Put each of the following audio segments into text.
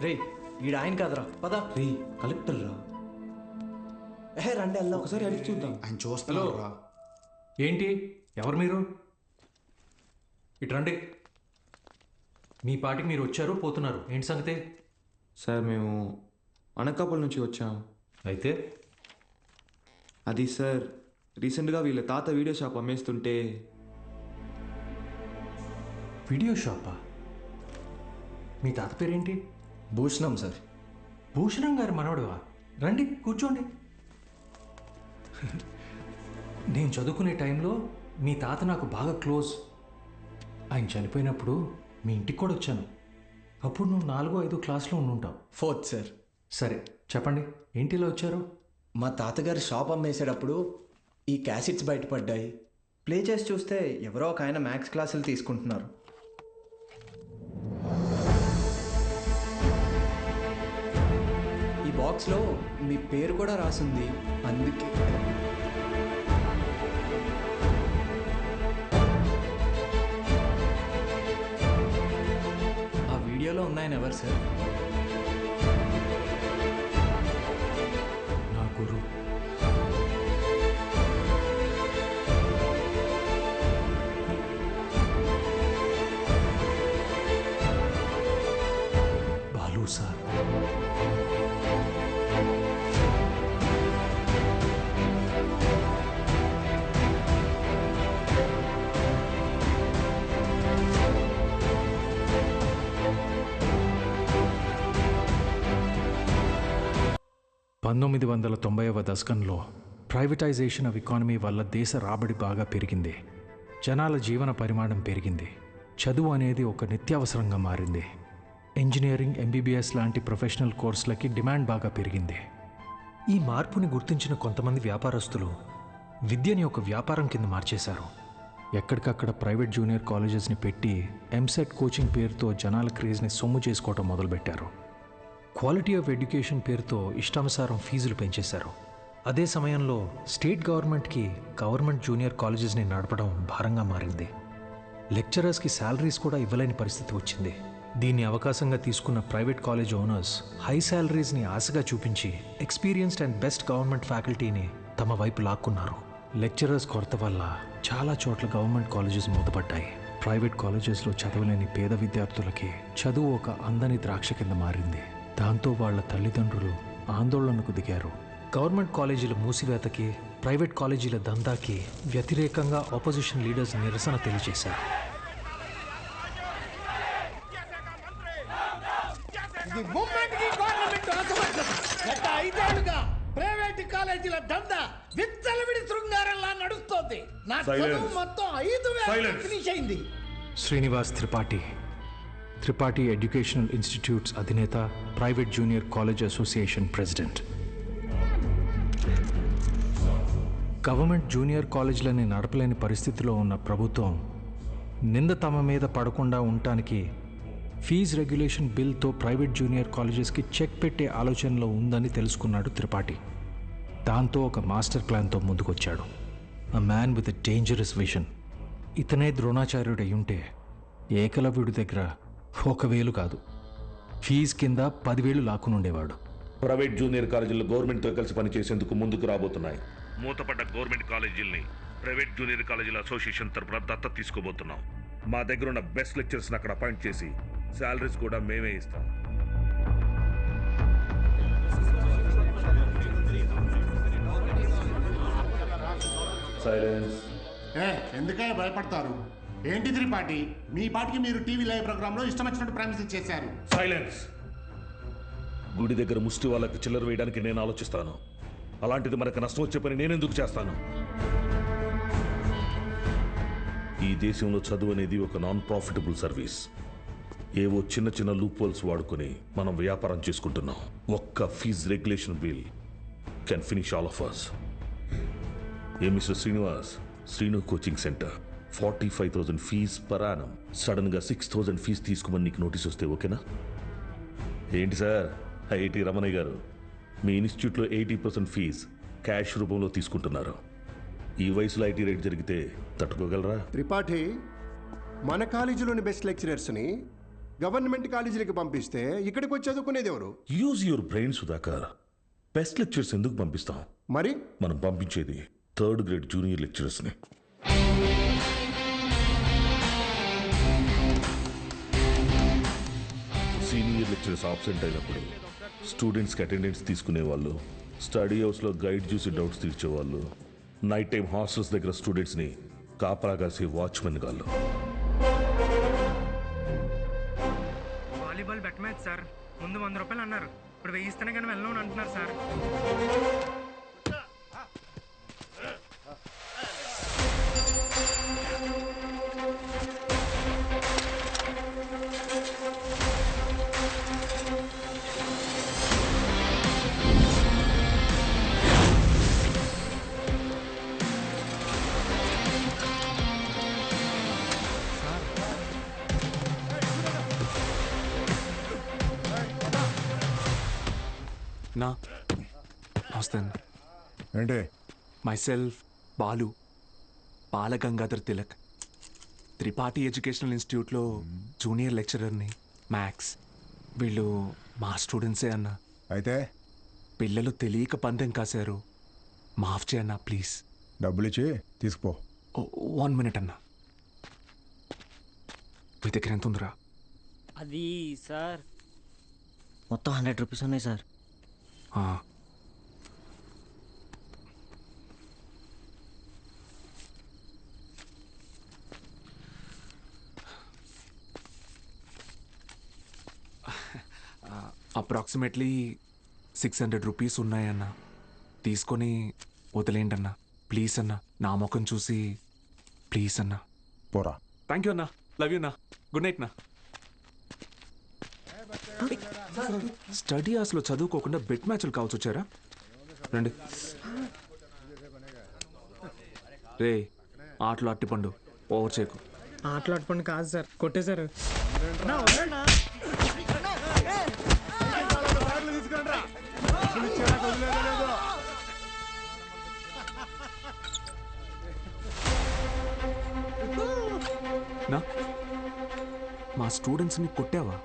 రే ఈడ ఆయన కాదురా పద. రే కలెక్టర్ రా. రండి వెళ్దాం. ఒకసారి అడిగి చూద్దాం. ఆయన చూస్తున్నాడు రా. ఏంటి ఎవరు మీరు? ఇటు రండి. మీ పాటికి మీరు వచ్చారు పోతున్నారు, ఏంటి సంగతి? సార్ మేము అనకాపల్లి నుంచి వచ్చాం. అయితే అది సార్ రీసెంట్గా వీళ్ళ తాత వీడియో షాప్ అమ్మేస్తుంటే. వీడియో షాపా? మీ తాత పేరేంటి? భూషణం సార్. భూషణం గారు మనవడువా? రండి కూర్చోండి. నేను చదువుకునే టైంలో మీ తాత నాకు బాగా క్లోజ్. ఆయన చనిపోయినప్పుడు మీ ఇంటికి కూడా వచ్చాను. అప్పుడు నువ్వు 4వ 5వ క్లాస్లో ఉండుంటావు. 4th sir. సరే చెప్పండి, ఏంటి ఇలా వచ్చారు? మా తాతగారు షాప్ అమ్మేసేటప్పుడు ఈ క్యాసెట్స్ బయటపడ్డాయి. ప్లే చేసి చూస్తే ఎవరో ఒక ఆయన మ్యాథ్స్ క్లాసులు తీసుకుంటున్నారు. ఈ బాక్స్లో మీ పేరు కూడా రాసింది, అందుకే. ఆ వీడియోలో ఉన్నాయని ఎవరు సార్? నా గురువు. బాలు సార్. పంతొమ్మిది 1990వ దశకంలో ప్రైవేటైజేషన్ ఆఫ్ ఎకానమీ వల్ల దేశ రాబడి బాగా పెరిగింది. జనాల జీవన పరిమాణం పెరిగింది. చదువు అనేది ఒక నిత్యావసరంగా మారింది. ఇంజనీరింగ్, ఎంబీబీఎస్ లాంటి ప్రొఫెషనల్ కోర్సులకి డిమాండ్ బాగా పెరిగింది. ఈ మార్పుని గుర్తించిన కొంతమంది వ్యాపారస్తులు విద్యని ఒక వ్యాపారం కింద మార్చేశారు. ఎక్కడికక్కడ ప్రైవేట్ జూనియర్ కాలేజెస్ని పెట్టి ఎంసెట్ కోచింగ్ పేరుతో జనాల క్రేజ్ని సొమ్ము చేసుకోవటం మొదలుపెట్టారు. క్వాలిటీ ఆఫ్ ఎడ్యుకేషన్ పేరుతో ఇష్టానుసారం ఫీజులు పెంచేశారు. అదే సమయంలో స్టేట్ గవర్నమెంట్కి గవర్నమెంట్ జూనియర్ కాలేజెస్ని నడపడం భారంగా మారింది. లెక్చరర్స్కి శాలరీస్ కూడా ఇవ్వలేని పరిస్థితి వచ్చింది. దీన్ని అవకాశంగా తీసుకున్న ప్రైవేట్ కాలేజ్ ఓనర్స్ హై శాలరీస్ని ఆశగా చూపించి ఎక్స్పీరియన్స్డ్ అండ్ బెస్ట్ గవర్నమెంట్ ఫ్యాకల్టీని తమ వైపు లాక్కున్నారు. లెక్చరర్స్ కొరత వల్ల చాలా చోట్ల గవర్నమెంట్ కాలేజెస్ మూతపడ్డాయి. ప్రైవేట్ కాలేజెస్లో చదవలేని పేద విద్యార్థులకి చదువు ఒక అందని ద్రాక్ష కింద మారింది. దాంతో వాళ్ళ తల్లిదండ్రులు ఆందోళనకు దిగారు. గవర్నమెంట్ కాలేజీల మూసివేతకి, ప్రైవేట్ కాలేజీల దందాకి వ్యతిరేకంగా ఆపోజిషన్ లీడర్స్ నిరసన తెలియజేశారు. ఇది మూమెంట్కి గవర్నమెంట్ అసమర్థత. గత 5 ఏళ్లుగా ప్రైవేట్ కాలేజీల దందా విచ్చలవిడి శృంగారంలా నడుస్తోంది. నా చదువు మొత్తం 5,000 ఫినిష్ అయింది. శ్రీనివాస్ త్రిపాఠి ఎడ్యుకేషనల్ ఇన్స్టిట్యూట్స్ అధినేత, private junior college association president. Government junior కాలేజీలని నడపలేని పరిస్థితిలో ఉన్న ప్రభుత్వం నింద తమ మీద పడకుండా ఉండటానికి ఫీజు రెగ్యులేషన్ బిల్తో ప్రైవేట్ జూనియర్ కాలేజెస్కి చెక్ పెట్టే ఆలోచనలో ఉందని తెలుసుకున్నాడు త్రిపాఠి. దాంతో ఒక మాస్టర్ ప్లాన్తో ముందుకొచ్చాడు. A man with a dangerous vision. ఇతనే ద్రోణాచార్యుడు అయ్యుంటే ఏకలవ్యుడి దగ్గర 1,000 కాదు, ఫీజు కింద 10,000 లాక్కునుండేవాడు. ప్రైవేట్ జూనియర్ కాలేజీలు గవర్నమెంట్తో కలిసి పనిచేసేందుకు ముందుకు రాబోతున్నాయి. మూతపడ్డ గవర్నమెంట్ కాలేజీల్ని ప్రైవేట్ జూనియర్ కాలేజీల అసోసియేషన్ తరపున దత్తత తీసుకోబోతున్నాం. మా దగ్గర ఉన్న బెస్ట్ లెక్చర్స్ని అక్కడ అపాయింట్ చేసి శాలరీస్ కూడా మేమే ఇస్తాం. సైలెన్స్. ఎందుకయ్యా భయపడతారు? ఏంటి త్రిపాఠి, మీ పాటికి మీరు టీవీ లైవ్ ప్రోగ్రాంలో ఇష్టం వచ్చినట్టు ప్రామిసెస్ చేశారు. సైలెన్స్. గుడి దగ్గర ముష్టి వాళ్ళకి చిల్లర వేయడానికి నేను ఆలోచిస్తాను. అలాంటిది మనకు నష్టం వచ్చే పని నేనెందుకు చేస్తాను? ఈ దేశంలో చదువు అనేది ఒక నాన్ ప్రాఫిటబుల్ సర్వీస్. ఏవో చిన్న చిన్న లూప్ హోల్స్ వాడుకొని మనం వ్యాపారం చేసుకుంటున్నాం. ఒక్క fees regulation bill can finish all of us. ఏ mister Srinivas, Srinu coaching centre 45,000 fees per annum. సడన్గా 6,000 ఫీజు తీసుకోమని నీకు నోటీస్ వస్తే ఓకేనా? ఏంటి సార్, ఐఐటి రమణయ్య గారు, మీ ఇన్స్టిట్యూట్లో 80% ఫీజు క్యాష్ రూపంలో తీసుకుంటున్నారు. ఈ వయసులో ఐటీ రేట్ జరిగితే తట్టుకోగలరా? త్రిపాఠి, మన కాలేజీలోని బెస్ట్ లెక్చరర్స్ని గవర్నమెంట్ కాలేజీలకి పంపిస్తే ఇక్కడికి వచ్చి చదువుకునేది ఎవరు? Use your brain Sudhakar. Best lectures ఎందుకు పంపిస్తాం? మరి మనం పంపించేది 3rd గ్రేడ్ జూనియర్ లెక్చరర్స్ని. సీనియర్ లెక్చరర్స్ ఆబ్సెంట్ అయినప్పుడు స్టూడెంట్స్కి అటెండెన్స్ తీసుకునే వాళ్ళు, స్టడీ హౌస్లో గైడ్ చూసి డౌట్స్ తీర్చేవాళ్ళు, నైట్ టైం హాస్టల్స్ దగ్గర స్టూడెంట్స్ని కాపలా కాసే వాచ్మెన్ గాళ్ళు. Volleyball bet match sir. ముందు 100 రూపాయలు అన్నారు, ఇప్పుడు 1000 ఇస్తేనే కానీ వెళ్ళను అంటున్నారు సార్. నా నమస్తే అన్న. ఏంటి? మైసెల్ఫ్ బాలు, బాలగంగాధర్ తిలక్, త్రిపాఠి ఎడ్యుకేషనల్ ఇన్స్టిట్యూట్లో జూనియర్ లెక్చరర్ని, మ్యాథ్స్. వీళ్ళు మా స్టూడెంట్సే అన్న. అయితే పిల్లలు తెలియక పందెం కాశారు, మాఫ్ చేయన్నా ప్లీజ్. డబ్బులు ఇచ్చి తీసుకుపో. 1 మినిట్ అన్న. మీ దగ్గర ఎంత ఉందిరా? అది సార్ మొత్తం 100 రూపీస్ ఉన్నాయి సార్. అప్రాక్సిమేట్లీ 600 రూపీస్ ఉన్నాయన్న. తీసుకొని వదిలేండి అన్న ప్లీజ్ అన్న. నా ముఖం చూసి ప్లీజ్ అన్న. పోరా. థ్యాంక్ యూ అన్న. లవ్ యూ అన్న. గుడ్ నైట్ నా. స్టడీ అవర్స్లో చదువుకోకుండా బెట్ మ్యాచ్లు కావచ్చు వచ్చారా? రండి. రే ఆటలు అట్టిపండు, ఓవర్ చేయకు. ఆటలు అట్టుపండి కాదు సార్, కొట్టేశారు. నా మా స్టూడెంట్స్ని కొట్టావా?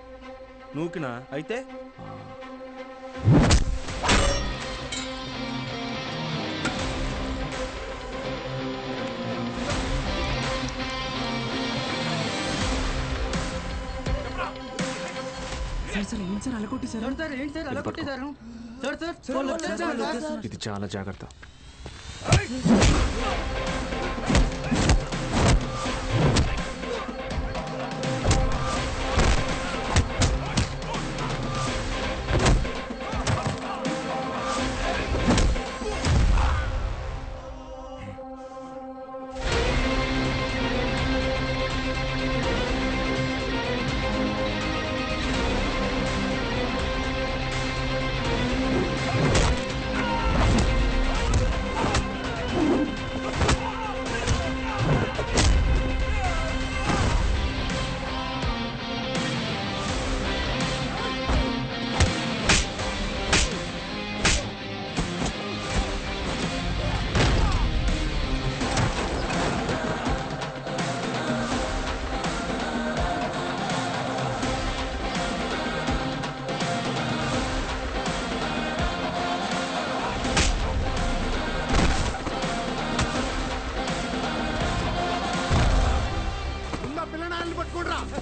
నూకినా అయితే ఇది చాలా జాగ్రత్త.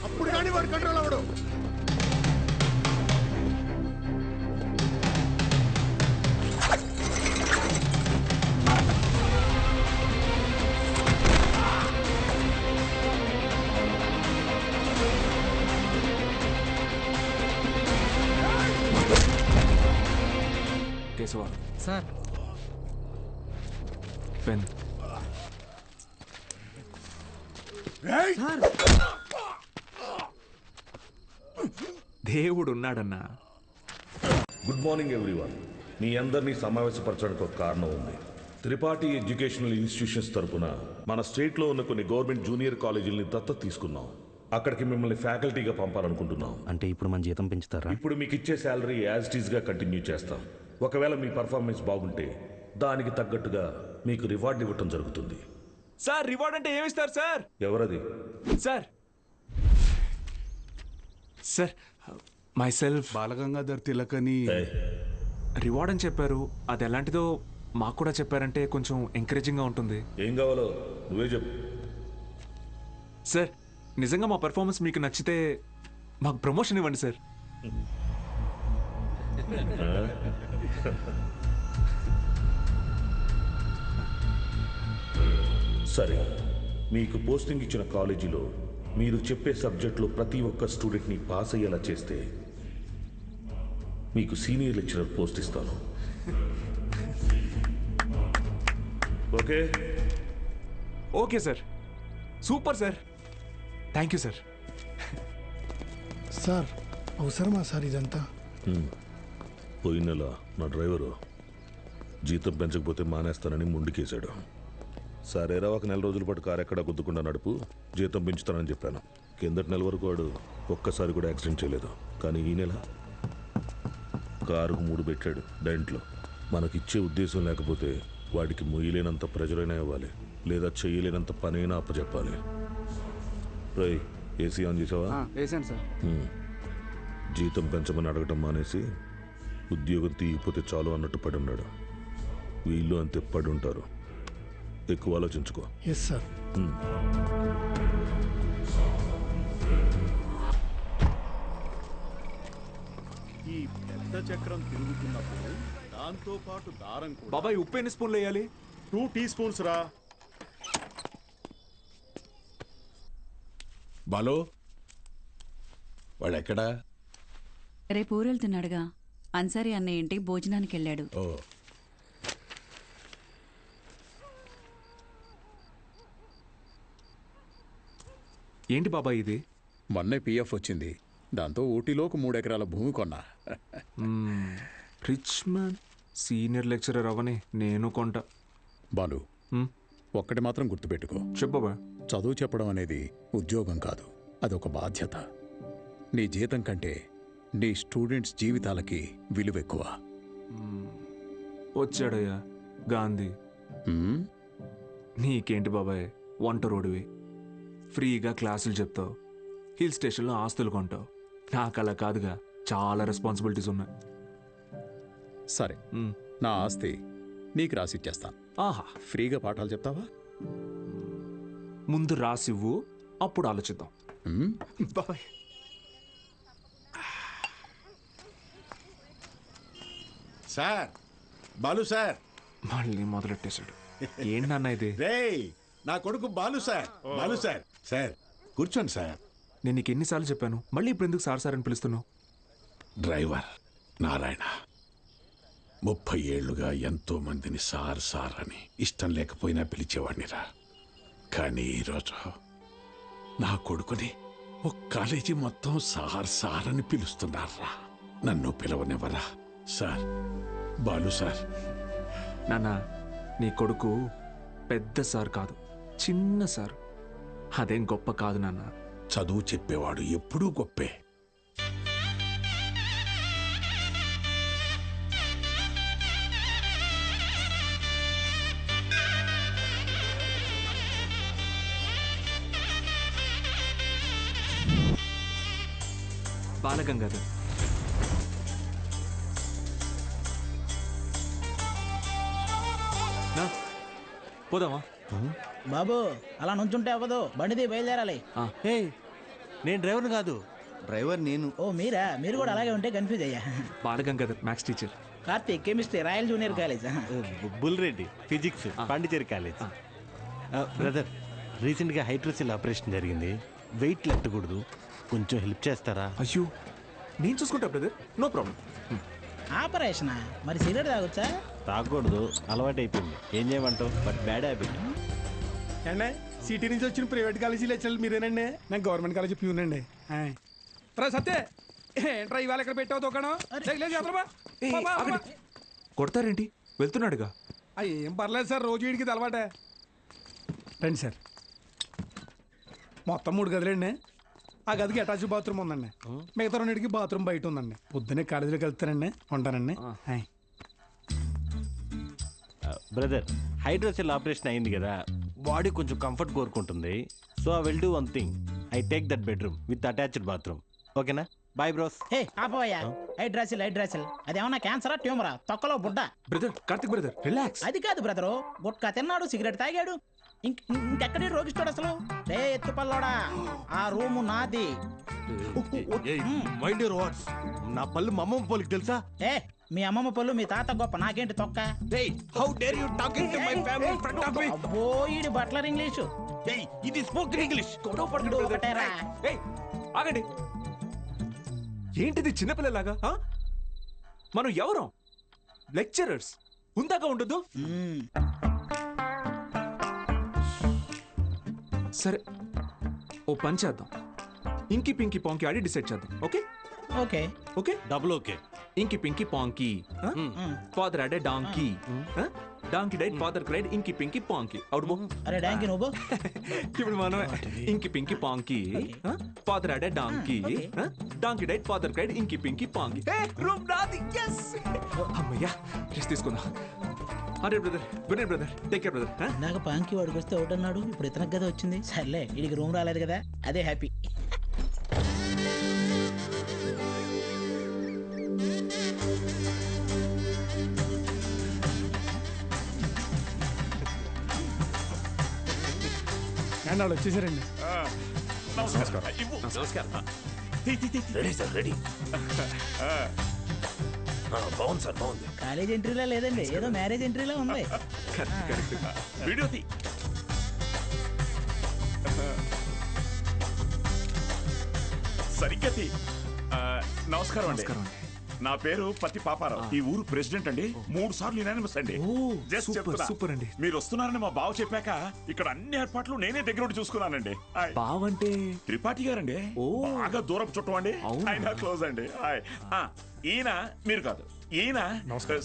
అప్పుడు కానీ వాడు కంట్రోల్ అవ్వడు. Keshava sir pen. దేవుడు ఉన్నాడన్నా. Good morning everyone. మీ అందరినీ సమావేశపరచడానికి ఒక కారణం ఉంది. త్రిపాఠి ఎడ్యుకేషనల్ ఇన్స్టిట్యూషన్స్ తరపున మన స్టేట్లో ఉన్న కొన్ని గవర్నమెంట్ జూనియర్ కాలేజీలని దత్తత తీసుకున్నాం. అక్కడికి మిమ్మల్ని ఫ్యాకల్టీగా పంపాలనుకుంటున్నాం. అంటే ఇప్పుడు మన జీతం పెంచుతారా? ఇప్పుడు మీకు ఇచ్చే శాలరీ యాజ్ ఇట్ ఈస్గా కంటిన్యూ చేస్తాం. ఒకవేళ మీ పర్ఫార్మెన్స్ బాగుంటే దానికి తగ్గట్టుగా మీకు రివార్డ్ ఇవ్వటం జరుగుతుంది. సార్ రివార్డ్ అంటే ఏమిస్తారు సార్? ఎవరది? Sir sir myself Balagangadhar Tilak అని రివార్డ్ అని చెప్పారు. అది ఎలాంటిదో మాకు కూడా చెప్పారంటే కొంచెం ఎంకరేజింగ్గా ఉంటుంది. ఏం కావాలో నువ్వే చెప్పు. సార్ నిజంగా మా పెర్ఫార్మెన్స్ మీకు నచ్చితే మాకు ప్రమోషన్ ఇవ్వండి సార్. సరే, మీకు పోస్టింగ్ ఇచ్చిన కాలేజీలో మీరు చెప్పే సబ్జెక్టులో ప్రతి ఒక్క స్టూడెంట్ని పాస్ అయ్యేలా చేస్తే మీకు సీనియర్ లెక్చరర్ పోస్ట్ ఇస్తాను. Okay? Okay sir, super sir, thank you sir. Sir అవసరమా సార్ ఇదంతా? పోయిన నెల నా డ్రైవరు జీతం పెంచకపోతే మానేస్తానని ముందుకేశాడు. సరేరా, ఒక నెల రోజుల పాటు కారు ఎక్కడా గుద్దుకుండా నడుపు, జీతం పెంచుతానని చెప్పాను. కిందటి నెల వరకు వాడు ఒక్కసారి కూడా యాక్సిడెంట్ చేయలేదు. కానీ ఈ నెల కారుకు 3 పెట్టాడు డెంట్లో. మనకిచ్చే ఉద్దేశం లేకపోతే వాడికి మొయ్యలేనంత ప్రెజరైనా ఇవ్వాలి, లేదా చేయలేనంత పనైనా అప్పచెప్పాలి. రై, ఏసీ ఆన్ చేసావా? వేసాను సార్. జీతం పెంచమని అడగటం మానేసి ఉద్యోగం తీయకపోతే చాలు అన్నట్టు పడి ఉన్నాడు. వీళ్ళు అంతే పడి ఉంటారు. ఎక్కువ ఆలోచించుకో. Yes sir. ఈ పెద్ద చక్రం తిరుగుతున్నప్పుడు దాంతో పాటు దారం కూడా. బాబాయ్ ఉప్పు ఎన్ని స్పూన్లు వేయాలి? 2 టీ స్పూన్స్ రా. బాలో వాడెక్కడా? రేపు ఊరెళ్తున్నాడుగా. అన్సారీ అన్నయ్య ఇంటికి భోజనానికి వెళ్ళాడు. ఓ, ఏంటి బాబాయ్ ఇది? మొన్నే పిఎఫ్ వచ్చింది. దాంతో ఊటీలోకి 3 ఎకరాల భూమి కొన్నా. రిచ్ మ్యాన్ సీనియర్ లెక్చరర్ అవని నేను కొంట. బాలు, ఒక్కటి మాత్రం గుర్తుపెట్టుకో. చెప్పు బాబాయ్. చదువు చెప్పడం అనేది ఉద్యోగం కాదు, అదొక బాధ్యత. నీ జీతం కంటే నీ స్టూడెంట్స్ జీవితాలకి విలువ ఎక్కువ. వచ్చాడయ్యా గాంధీ. నీకేంటి బాబాయ్, వంట రోడ్డువి, ఫ్రీగా క్లాసులు చెప్తావు, హిల్ స్టేషన్లో ఆస్తులు కొంటావు. నాకు అలా కాదుగా, చాలా రెస్పాన్సిబిలిటీస్ ఉన్నాయి. సరే, నా ఆస్తి నీకు రాసిచ్చేస్తాను. ఆహా, ఫ్రీగా పాఠాలు చెప్తావా? ముందు రాసివ్వు, అప్పుడు ఆలోచిద్దాం. బాబాయ్. Sir, Balu sir. మళ్ళీ మొదలెట్టేశాడు. ఏంటి నాన్న ఇది? రేయ్, నా కొడుకు Balu sir. Balu sir. Sir కూర్చోండి సార్. నేను నీకు ఎన్నిసార్లు చెప్పాను, మళ్ళీ ఇప్పుడు ఎందుకు సార్ సార్ అని పిలుస్తున్నావు? డ్రైవర్ నారాయణ 30 ఏళ్లుగా ఎంతో మందిని సార్ సార్ అని ఇష్టం లేకపోయినా పిలిచేవాడినిరా. కానీ ఈరోజు నా కొడుకుని ఒక కాలేజీ మొత్తం సార్ సార్ అని పిలుస్తున్నారా. నన్ను పిలవనివ్వరా సార్? బాలు సార్. నాన్న, నీ కొడుకు పెద్ద సార్ కాదు, చిన్న సార్. అదేం గొప్ప కాదు నాన్న. చదువు చెప్పేవాడు ఎప్పుడూ గొప్పే. బాలగంగాధర్. పోదామా? బాబు అలా నుంచుంటే అవ్వదు, బండిది బయలుదేరాలి. నేను డ్రైవర్ని కాదు, డ్రైవర్ నేను. ఓ మీరా? మీరు కూడా అలాగే ఉంటే కన్ఫ్యూజ్ అయ్యా. Balagangadhar maths teacher. Karthik chemistry, royal junior college. Bulreddy physics, Pondicherry college. Brother, రీసెంట్గా హైడ్రోసిల్ ఆపరేషన్ జరిగింది, వెయిట్ లెట్టకూడదు, కొంచెం హెల్ప్ చేస్తారా? అయ్యో, నేను చూసుకుంటా బ్రదర్, నో ప్రాబ్లం. ఆపరేషనా? మరి సిగరెట్ తాగొచ్చా? తాగకూడదు, అలవాటు అయిపోయింది. ఏం చేయమంటావు? But bad habit. అండి, సిటీ నుంచి వచ్చిన ప్రైవేట్ కాలేజీ లెక్చరర్ మీరేనండి? నేను గవర్నమెంట్ కాలేజీ ప్యూనండి. సత్తే ఏంట్రా ఇవాళ ఇక్కడ పెట్టావు దుకాణం? కొడతారేంటి? వెళ్తున్నాడుగా. ఏం పర్లేదు సార్, రోజు వీడికి ఇది అలవాటే. రండి సార్. మొత్తం 3 గదులండి. ఆ గదికి అటాచ్ బాత్రూమ్ ఉందండి. మిగతా 2కి బాత్రూమ్ బయట ఉందండి. పొద్దున్నే కాలేజీలోకి వెళ్తానండి, ఉంటానండి. బ్రదర్, హైడ్రోసిల్ ఆపరేషన్ అయింది కదా, బాడీ కొంచెం కంఫర్ట్ కోరుకుంటుంది. So I will do one thing, I take that bedroom with attached bathroom. ఓకేనా బాయ్ బ్రోస్. హే ఆపోయా హైడ్రాసిల్ అదేమన్నా క్యాన్సరా ట్యూమరా తొక్కలో బుడ్డ. Brother Karthik brother relax. అది కాదు బ్రదరు, గుట్కా తిన్నాడు, సిగరెట్ తాగాడు, ఇంకెక్కడి రోగిస్తాడు అసలు. రే ఎత్తుపల్లోడా, ఆ రూము నాది. Mind your words. నా పళ్ళు మా అమ్మమ్మ పోలికి తెలుసా? ఏ మీ అమ్మమ్మ పళ్ళు మీ తాత గొప్ప, నాకేంటి తొక్క? How dare you talking to my family in front of me? అబ్బో ఈడి బట్లర్ ఇంగ్లీషు. ఇది స్పోకెన్ ఇంగ్లీష్. ఒకటేరా. ఆగండి, ఏంటిది చిన్నపిల్లలాగా? మనం ఎవరం? లెక్చరర్స్. ఉందాక ఉండదు. సరే ఓ పని చేద్దాం, ఇంకి పింకి పాంకి ఆడి డిసైడ్ చేద్దాం. Okay okay okay double okay. Inky pinky ponky. Father had a donkey, donkey died father cried, inky pinky పాంకి. Out బో. అరే డాంకీ నువ్వు. ఇప్పుడు మనం inky pinky ponky, father had a donkey, donkey died father cried, inky pinky ponky. Room నాది. yes అమ్మయ్యా rest తీసుకుందాం. అరే brother, good night brother, take care brother. నాకు పాంకి వాడికి వస్తే ఒకటి అన్నాడు, ఇప్పుడు ఇతనికి కదా వచ్చింది. సర్లే వీడికి రూమ్ రాలేదు కదా, అదే హ్యాపీ. వాళ్ళు వచ్చేసారండి. నమస్కారం. Ready sir, ready. బాగుంది సార్, బాగుంది. కాలేజ్ ఎంట్రీలా లేదండి, ఏదో మ్యారేజ్ ఎంట్రీలా ఉంది. వీడియో తీ. సరిగ్గా తీ. నమస్కారం అండి. నా పేరు పత్తి పాపారావు, ఈ ఊరు ప్రెసిడెంట్ అండి. 3 సార్లు యునానిమస్ అండి. జస్ట్ చెప్తున్నా. సూపర్ అండి. మీరు వస్తున్నారని మా బావ చెప్పాక ఇక్కడ అన్ని ఏర్పాట్లు నేనే దగ్గర ఉండి చూసుకున్నానండి. బావంటే త్రిపాఠి గారండి, బాగా దూరపు చుట్టం అండి. ఆయన క్లోజ్ అండి. ఈయన మీరు కాదు, ఈయన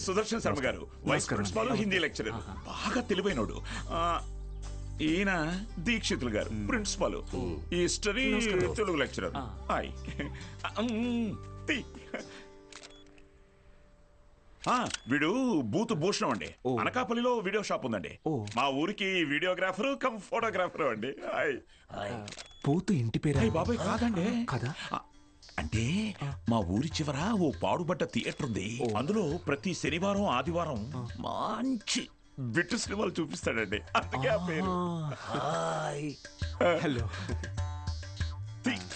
సుదర్శన్ శర్మ గారు, వైస్ ప్రిన్సిపాల్, హిందీ లెక్చరర్, బాగా తెలివైనోడు. ఈయన దీక్షితులు గారు, ప్రిన్సిపాల్, హిస్టరీ తెలుగు లెక్చరర్. వీడు బూత్ భూషణం అండి. అనకాపల్లిలో వీడియో షాప్ ఉందండి. మా ఊరికి వీడియోగ్రాఫర్ కమ్ ఫోటోగ్రాఫర్ అండి. బూత్ ఇంటి పేరు? బాబాయ్ కాదండి. కదా, అంటే మా ఊరి చివర ఓ పాడుబడ్డ థియేటర్ ఉంది. అందులో ప్రతి శనివారం ఆదివారం మంచి బిట్టు సినిమాలు చూపిస్తాడండి. అందుకే ఆ పేరు. హలో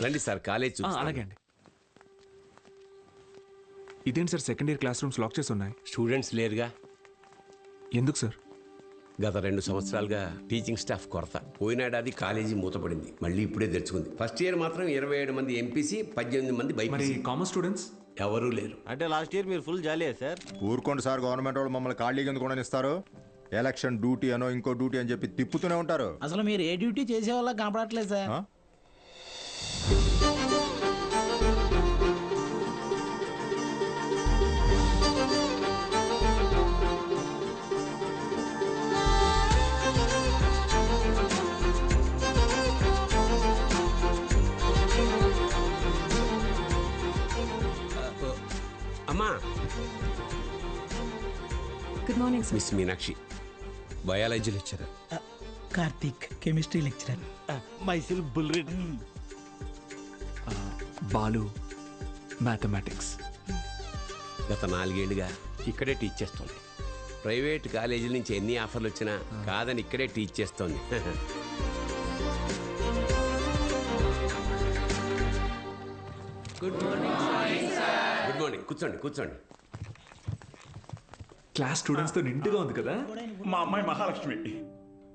రండి సార్, కాలేజ్. అలాగే అండి. ఇదేంటి sir, second year classrooms lock చేసి ఉన్నాయి? స్టూడెంట్స్ లేరుగా. ఎందుకు సార్? గత 2 సంవత్సరాలుగా టీచింగ్ స్టాఫ్ కొరత. పోయినాడాది కాలేజీ మూతపడింది, మళ్ళీ ఇప్పుడే తెరుచుకుంది. ఫస్ట్ ఇయర్ మాత్రం 27 మంది ఎంపీసీ, 18 మంది బైపీసీ. కామర్స్ స్టూడెంట్స్ ఎవరూ లేరు. అంటే లాస్ట్ ఇయర్ మీరు ఫుల్ జాలీయా సార్? ఊరుకోండి సార్, గవర్నమెంట్ వాళ్ళు మమ్మల్ని ఖాళీగా ఎందుకు కూడా ఇస్తారు? ఎలక్షన్ డ్యూటీ అనో ఇంకో డ్యూటీ అని చెప్పి తిప్పుతూనే ఉంటారు. అసలు మీరు ఏ డ్యూటీ చేసే వాళ్ళ కనపడట్లేదు సార్. అమ్మా. Good morning sir. Miss Meenakshi, biology lecturer. Karthik, chemistry lecturer. మైసిల్ బుల్రెడ్. బాలు, మ్యాథమెటిక్స్. గత 4 ఏళ్ళుగా ఇక్కడే టీచ్ చేస్తోంది. ప్రైవేట్ కాలేజీల నుంచి ఎన్ని ఆఫర్లు వచ్చినా కాదని ఇక్కడే టీచ్ చేస్తోంది. Good morning. Good morning. కూర్చోండి, కూర్చోండి. క్లాస్ స్టూడెంట్స్ తో నిండుగా ఉంది కదా. మా అమ్మాయి మహాలక్ష్మి.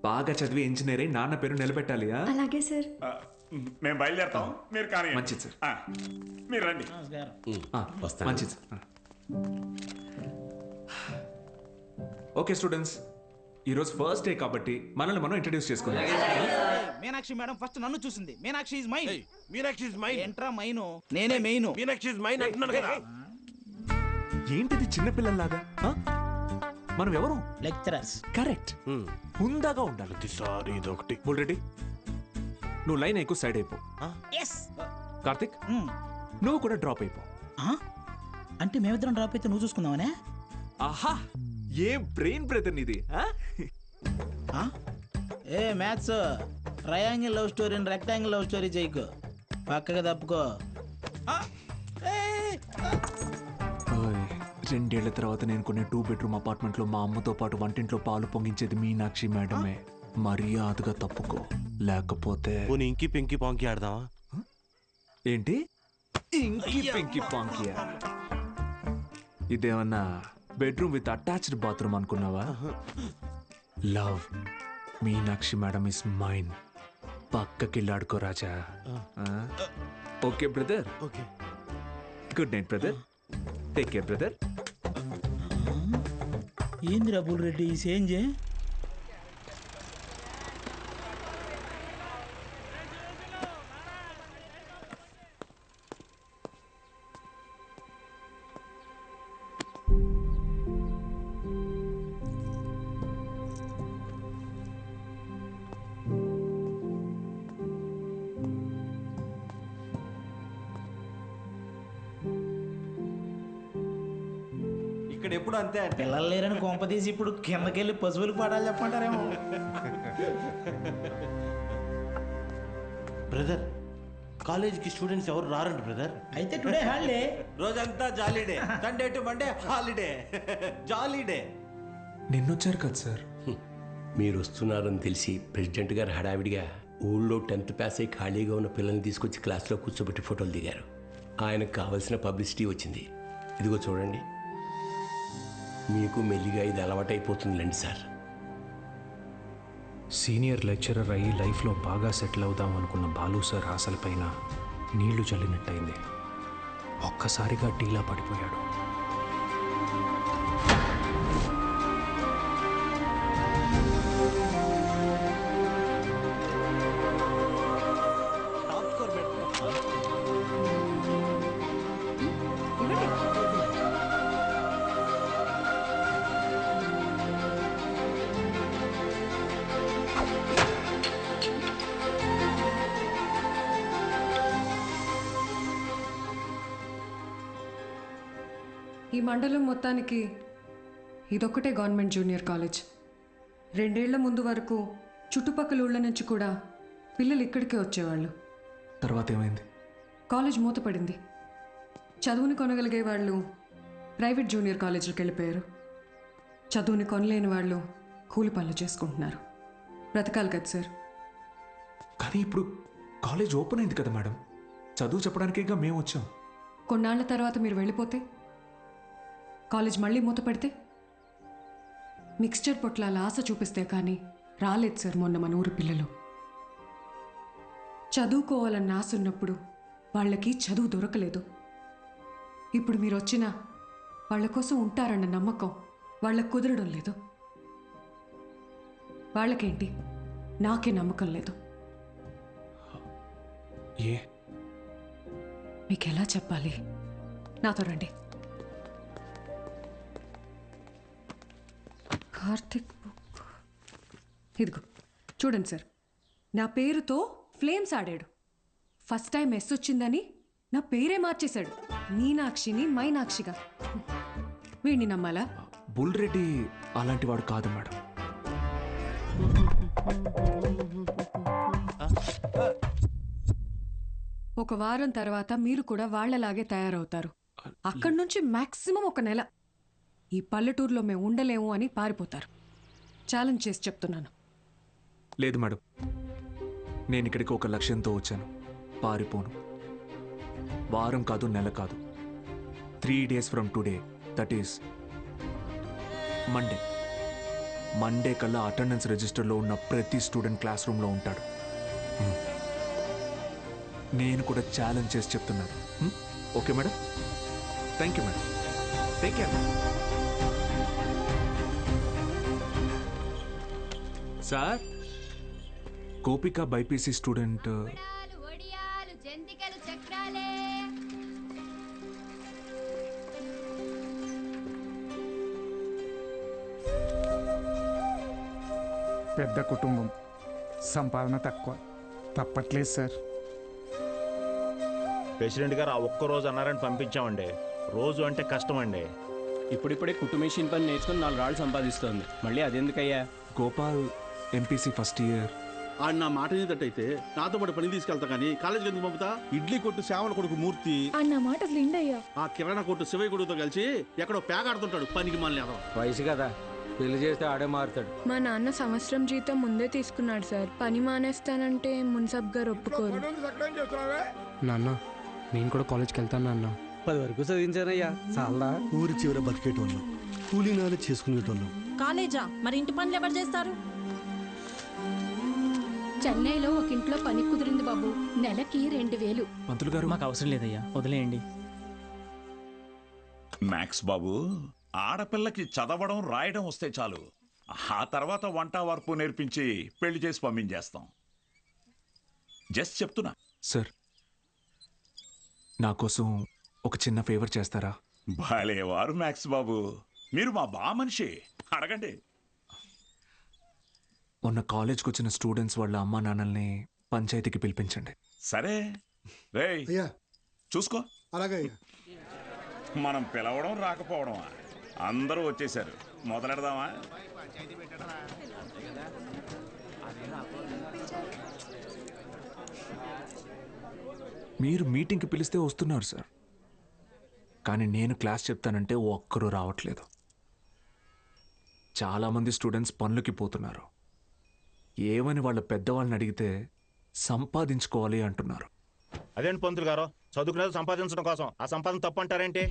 బాగా చదివి ఇంజనీర్ అయి నాన్న పేరు నిలబెట్టాలి. అలాగే సార్. మేము బయలుదేరుతాం, మీరు కానీ. మంచిది సార్. మీరు రండి. వస్తాను. మంచిది సార్. ఓకే స్టూడెంట్స్, ఈరోజు ఫస్ట్ డే కాబట్టి మనల్ని మనం ఇంట్రడ్యూస్ చేసుకుందాం. మీనాక్షి మేడం ఫస్ట్ నన్ను చూసింది. Meenakshi is mine. Meenakshi is mine. ఎంట్రా మైను, నేనే మెయిన్. మీనాక్షి ఇస్ మైన్ అంటున్నాను కదా. ఏంటిది చిన్నపిల్లల్లాగా? మనం ఎవరు? లెక్చరర్స్. కరెక్ట్. హుందాగా ఉండాలి. సార్ ఇదొకటి. ఆల్రెడీ నువ్వు లైన్ ఎక్కువ సైడ్ అయిపో. కార్తిక్, నువ్వు కూడా డ్రాప్ అయిపో. అంటే మేమిద్దరం డ్రాప్ అయితే నువ్వు చూసుకుందామనే? ఆహా, ఏ బ్రెయిన్ బ్రదర్ నీది. ఏ మ్యాథ్స్ ట్రయాంగిల్ లవ్ స్టోరీని రెక్టాంగిల్ లవ్ స్టోరీ చేయకు, పక్కగా తప్పుకో. ఓయ్, 2 ఏళ్ల తర్వాత నేను కొనే 2 బెడ్రూమ్ అపార్ట్మెంట్లో మా అమ్మతో పాటు వంటింట్లో పాలు పొంగించేది మీనాక్షి మేడమే. మర్యాదగా తప్పుకో, లేకపోతే ఇంకి పింకి పాంకి ఆడదామా? ఏంటి ఇంకి పింకి పాంకియా? ఇదేమన్నా బెడ్రూమ్ విత్ అటాచ్డ్ బాత్రూమ్ అనుకున్నావా? Love Meenakshi madam is mine. పక్కకెళ్ళాడుకో రాజా. Okay brother. Okay, good night brother. Take care brother. ఏంది రబుల్ రెడ్డి ఈ సేంజే? ఇక్కడ ఎప్పుడు అంతే అంటే పిల్లలు లేరని కొంపదీసి ఇప్పుడు కిందకెళ్ళి పశువులకు పాడాలి చెప్పంటారేమో. బ్రదర్, కాలేజీకి స్టూడెంట్స్ ఎవరు రారండి బ్రదర్. అయితే టుడే హాలిడే. రోజంతా jolly day, Sunday to Monday holiday, jolly day. నిన్నొచ్చారు కదా సార్. మీరు వస్తున్నారని తెలిసి ప్రెసిడెంట్ గారు హడావిడిగా ఊళ్ళో 10th పాస్ అయి ఖాళీగా ఉన్న పిల్లల్ని తీసుకొచ్చి క్లాస్లో కూర్చోబెట్టి ఫోటోలు దిగారు. ఆయనకు కావలసిన పబ్లిసిటీ వచ్చింది. ఇదిగో చూడండి, మీకు మెల్లిగా ఇది అలవాటైపోతుందిలేండి సార్. సీనియర్ లెక్చరర్ అయ్యి లైఫ్లో బాగా సెటిల్ అవుదాం అనుకున్న బాలు సార్ ఆశలపైన నీళ్లు చల్లినట్టయింది. ఒక్కసారిగా టీలా పడిపోయాడు. ఈ మండలం మొత్తానికి ఇదొక్కటే గవర్నమెంట్ జూనియర్ కాలేజ్. 2 ఏళ్ల ముందు వరకు చుట్టుపక్కల ఊళ్ళ నుంచి కూడా పిల్లలు ఇక్కడికే వచ్చేవాళ్ళు. తర్వాత ఏమైంది? కాలేజ్ మూతపడింది. చదువుని కొనగలిగే వాళ్ళు ప్రైవేట్ జూనియర్ కాలేజీలకు వెళ్ళిపోయారు. చదువుని కొనలేని వాళ్ళు కూలి పనులు చేసుకుంటున్నారు. బ్రతకాలి కదా సార్. కానీ ఇప్పుడు కాలేజ్ ఓపెన్ అయింది కదా మేడం, చదువు చెప్పడానికేగా మేము వచ్చాం. కొన్నాళ్ల తర్వాత మీరు వెళ్ళిపోతే, కాలేజ్ మళ్ళీ మూతపడితే, మిక్స్చర్ పొట్లాల ఆశ చూపిస్తే కానీ రాలేదు సార్ మొన్న మన ఊరు పిల్లలు. చదువుకోవాలన్న ఆశ ఉన్నప్పుడు వాళ్ళకి చదువు దొరకలేదు. ఇప్పుడు మీరు వచ్చినా వాళ్ళ కోసం ఉంటారన్న నమ్మకం వాళ్ళకు కుదరడం లేదు. వాళ్ళకేంటి, నాకే నమ్మకం లేదు. ఏ మీకు ఎలా చెప్పాలి? నాతో రండి. కార్తిక్ బుక్ ఇదిగో చూడండి సార్. నా పేరుతో ఫ్లేమ్స్ ఆడాడు. ఫస్ట్ టైం ఎస్ వచ్చిందని నా పేరే మార్చేశాడు. మీనాక్షిని మైనాక్షిగా. వీడిని నమ్మాలా? బుల్ రెడ్డి అలాంటి వాడు కాదు మేడం. ఒక వారం తర్వాత మీరు కూడా వాళ్లలాగే తయారవుతారు. అక్కడి నుంచి మాక్సిమం 1 నెల ఈ పల్లెటూరులో మేము ఉండలేము అని పారిపోతారు. ఛాలెంజ్ చేసి చెప్తున్నాను. లేదు మేడం, నేను ఇక్కడికి ఒక లక్ష్యంతో వచ్చాను. పారిపోను. వారం కాదు, నెల కాదు, 3 days from today, that is Monday కల్లా అటెండెన్స్ రిజిస్టర్లో ఉన్న ప్రతి స్టూడెంట్ క్లాస్ రూమ్లో ఉంటాడు. నేను కూడా ఛాలెంజ్ చేసి చెప్తున్నాను. Okay madam? Thank you madam. Take care. Sir, Gopika BiPC student. పెద్ద కుటుంబం, సంపాదన తక్కువ, తప్పట్లేదు సార్. ప్రెసిడెంట్ గారు ఆ ఒక్క రోజు అన్నారని పంపించామండి. రోజు అంటే కష్టం అండి. ఇప్పుడిప్పుడే కుట్టు మెషిన్ పని నేర్చుకుని 4 రాళ్ళు సంపాదిస్తోంది. మళ్ళీ అదెందుకయ్యా? గోపాల్ ఎంపీసీ ఫస్ట్ ఇయర్, ఆడు నా మాట వినేటట్టయితే నాతో పాటు పని తీసుకెళ్తా కానీ కాలేజీకి ఎందుకు పంపుతా? ఇడ్లీ కొట్టు శ్యామల కొడుకు మూర్తి అన్న మాట అసలు ఇండయ్యా ఆ కిరాణా కొట్టు శివయ్య కొడుకుతో కలిసి ఎక్కడో పేకాడుతుంటాడు పనికి మళ్ళీ అదవ. వయసు కదా, పెళ్లి చేస్తే ఆడే మారుతాడు. మా నాన్న సంవత్సరం జీతం ముందే తీసుకున్నాడు సార్. పని మానేస్తానంటే మున్సబ్ గారు ఒప్పుకోరు. నాన్న నేను కూడా కాలేజ్కి వెళ్తాను నాన్న. 10 వరకు చదివించానయ్యా, చాలా. ఊరి చివర బతికేటోళ్ళం, కూలీనాలు చేసుకునేటోళ్ళం. కాలేజా? మరి ఇంటి పనులు ఎవరు చేస్తారు? చెన్నైలో ఒక ఇంట్లో పని కుదిరింది బాబు, నెలకి 2000. మంత్రులు గారు మాకు అవసరం లేదయ్యా, వదిలేయండి. మ్యాక్స్ బాబు, ఆడపిల్లకి చదవడం రాయడం వస్తే చాలు, ఆ తర్వాత వంట వరపు నేర్పించి పెళ్లి చేసి పంపించేస్తాం. జస్ట్ చెప్తున్నా. సార్, నా కోసం ఒక చిన్న ఫేవర్ చేస్తారా? భలేవారు మ్యాక్స్ బాబు, మీరు మా బా మనిషి, అడగండి. మొన్న కాలేజ్కి వచ్చిన స్టూడెంట్స్ వాళ్ళ అమ్మా నాన్నల్ని పంచాయతీకి పిలిపించండి. సరే రేయ్, చూసుకో. అలాగే. మనం పిలవడం రాకపోవడమా, అందరూ వచ్చేసారు, మొదలెడదామా? మీరు మీటింగ్కి పిలిస్తే వస్తున్నారు సార్, కానీ నేను క్లాస్ చెప్తానంటే ఒక్కరూ రావట్లేదు. చాలామంది స్టూడెంట్స్ పనులకి పోతున్నారు. ఏమని వాళ్ళ పెద్దవాళ్ళని అడిగితే సంపాదించుకోవాలి అంటున్నారు. అదేంటి పంతులు గారు, చదువుకునేది సంపాదించడం కోసం, ఆ సంపాదన తప్పు అంటారేంటి?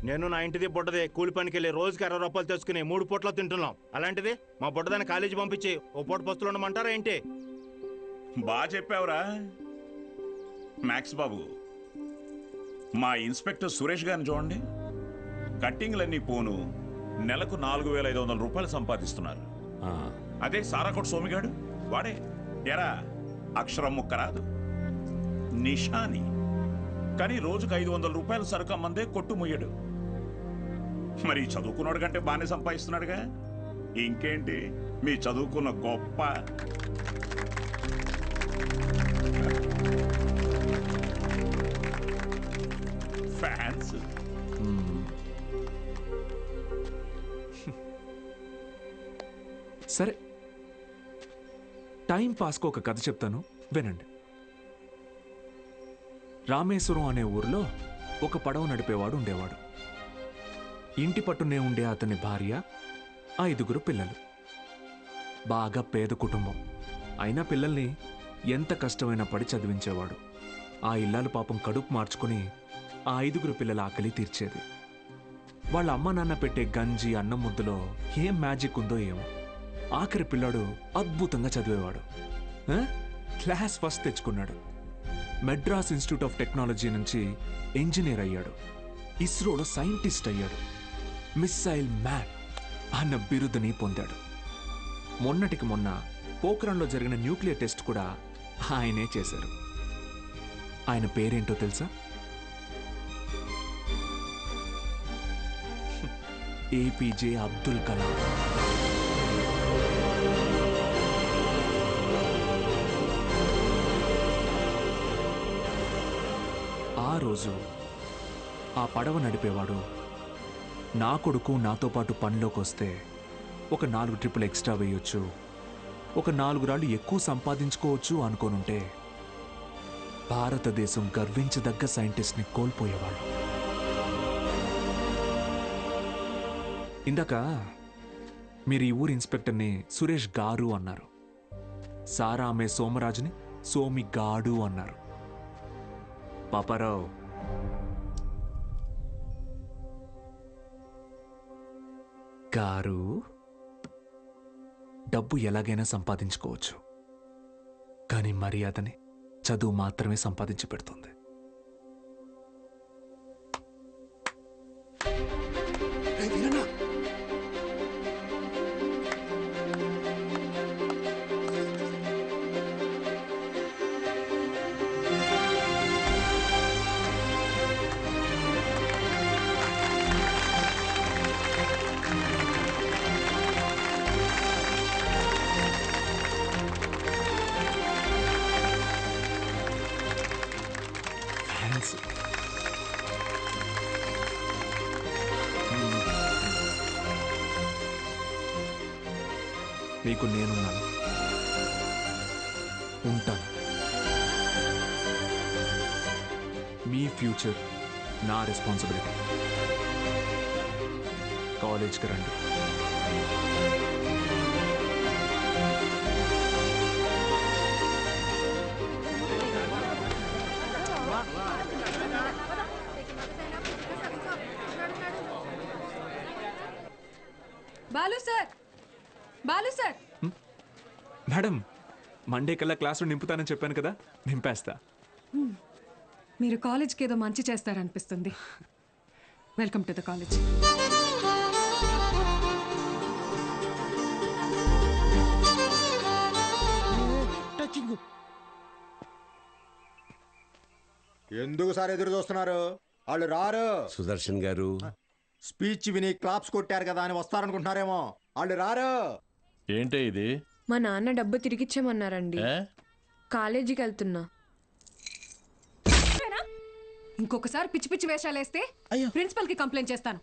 నేను నా ఇంటిది బుడ్డది కూలి పనికి వెళ్ళి రోజుకి 60 రూపాయలు తెచ్చుకుని 3 పూట్ల తింటున్నాం. అలాంటిది మా బుడ్డదాన్ని కాలేజీ పంపించి ఓ పూట పస్తులు ఉండమంటారా ఏంటి? బాగా చెప్పావురా మ్యాక్స్ బాబు. మా ఇన్స్పెక్టర్ సురేష్ గారిని చూడండి, కట్టింగ్లన్నీ పోను నెలకు 4500 రూపాయలు సంపాదిస్తున్నారు. అదే సారాకోట సోమిగాడు, వాడే ఎరా అక్షరం ముక్క రాదు, నిషాని, కానీ రోజుకు 500 రూపాయలు సరుకు అమ్మందే కొట్టు ముయ్యడు. మరి చదువుకున్నాడు కంటే బాగానే సంపాదిస్తున్నాడుగా. ఇంకేంటి మీ చదువుకున్న గొప్ప. ఫ్యాన్స్. సరే, టైం పాస్కు ఒక కథ చెప్తాను, వినండి. రామేశ్వరం అనే ఊర్లో ఒక పడవ నడిపేవాడు ఉండేవాడు. ఇంటి పట్టునే ఉండే అతని భార్య, 5 పిల్లలు. బాగా పేద కుటుంబం అయినా పిల్లల్ని ఎంత కష్టమైనా పడి చదివించేవాడు. ఆ ఇల్లాలు పాపం కడుపు మార్చుకుని ఆ 5 పిల్లల ఆకలి తీర్చేది. వాళ్ళ అమ్మ నాన్న పెట్టే గంజి అన్నం ముద్దలో ఏం మ్యాజిక్ ఉందో ఏమో, ఆఖరి పిల్లాడు అద్భుతంగా చదివేవాడు. క్లాస్ ఫస్ట్ తెచ్చుకున్నాడు. మెడ్రాస్ ఇన్స్టిట్యూట్ ఆఫ్ టెక్నాలజీ నుంచి ఇంజనీర్ అయ్యాడు. ఇస్రోలో సైంటిస్ట్ అయ్యాడు. మిస్సైల్ మ్యాన్ అన్న బిరుదుని పొందాడు. మొన్నటికి మొన్న పోఖ్రాన్లో జరిగిన న్యూక్లియర్ టెస్ట్ కూడా ఆయనే చేశారు. ఆయన పేరేంటో తెలుసా? ఏపీజే అబ్దుల్ కలాం. ఆ రోజు ఆ పడవ నడిపేవాడు, నా కొడుకు నాతో పాటు పనిలోకి వస్తే ఒక 4 ట్రిప్పులు ఎక్స్ట్రా వేయొచ్చు, ఒక 4 రాళ్ళు ఎక్కువ సంపాదించుకోవచ్చు అనుకోనుంటే భారతదేశం గర్వించదగ్గ సైంటిస్ట్ని కోల్పోయేవాడు. ఇందాక మీరు ఈ ఊరి ఇన్స్పెక్టర్ని సురేష్ గారు అన్నారు. సారా అమ్మే సోమరాజుని సోమి గాడు అన్నారు. పాపారావు, గారు, డబ్బు ఎలాగైనా సంపాదించుకోవచ్చు, కానీ మర్యాదని చదువు మాత్రమే సంపాదించి పెడుతుంది. మీకు నేనున్నాను. ఉంటాను. మీ ఫ్యూచర్ నా రెస్పాన్సిబిలిటీ. కాలేజ్కి రండి. Balu sir, Balu sir. Madam, Monday కల్లా క్లాసులో నింపుతానని చెప్పాను కదా, నింపేస్తా. మీరు కాలేజ్కి ఏదో మంచి చేస్తారనిపిస్తుంది. Welcome to the college. ఎందుకు సార్ ఎదురు చూస్తున్నారు? వాళ్ళు రారు. సుదర్శన్ గారు స్పీచ్ విని క్లాప్స్ కొట్టారు కదా అని వస్తారనుకుంటున్నారేమో. వాళ్ళు రారు. ఏంటే ఇది? మా నాన్న డబ్బు తిరిగిచ్చామన్నారండి. కాలేజీకి వెళ్తున్నా. ఇంకొకసారి పిచ్చి పిచ్చి వేషాలు వేస్తే ప్రిన్సిపల్ కి కంప్లైంట్ చేస్తాను.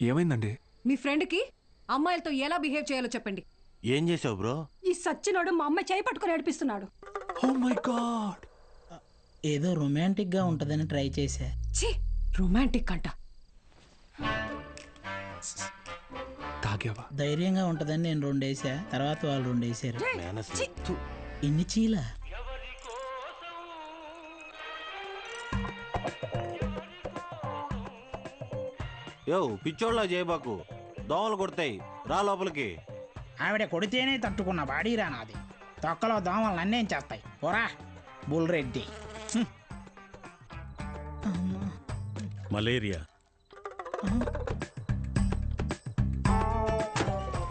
ఏమైందండి? మీ ఫ్రెండ్ కి అమ్మాయిలతో ఎలా బిహేవ్ చేయాలో చెప్పండి. ఏం చేసావు బ్రో? ఈ సచ్చినోడు మా అమ్మాయి చేయి పట్టుకుని నడిపిస్తున్నాడు. Oh my god. ఏదో రొమాంటిక్ గా ఉంటదని ట్రై చేశా. ఛీ, రొమాంటిక్ అంట. తాగావా? ధైర్యంగా ఉంటదని నేను 2 వేసా, తర్వాత వాళ్ళు 2 వేసారు. ఇన్ని చీలా? యో పిచ్చోళ్ళ చేయబాకు, దోమలు కొడతాయి, రా లోపలికి. ఆవిడ కొడితేనే తట్టుకున్న బాడీరా నాది. తొక్కలో దోమలు నన్నేం చేస్తాయి? పోరా బుల్రెడ్డి. మలేరియా.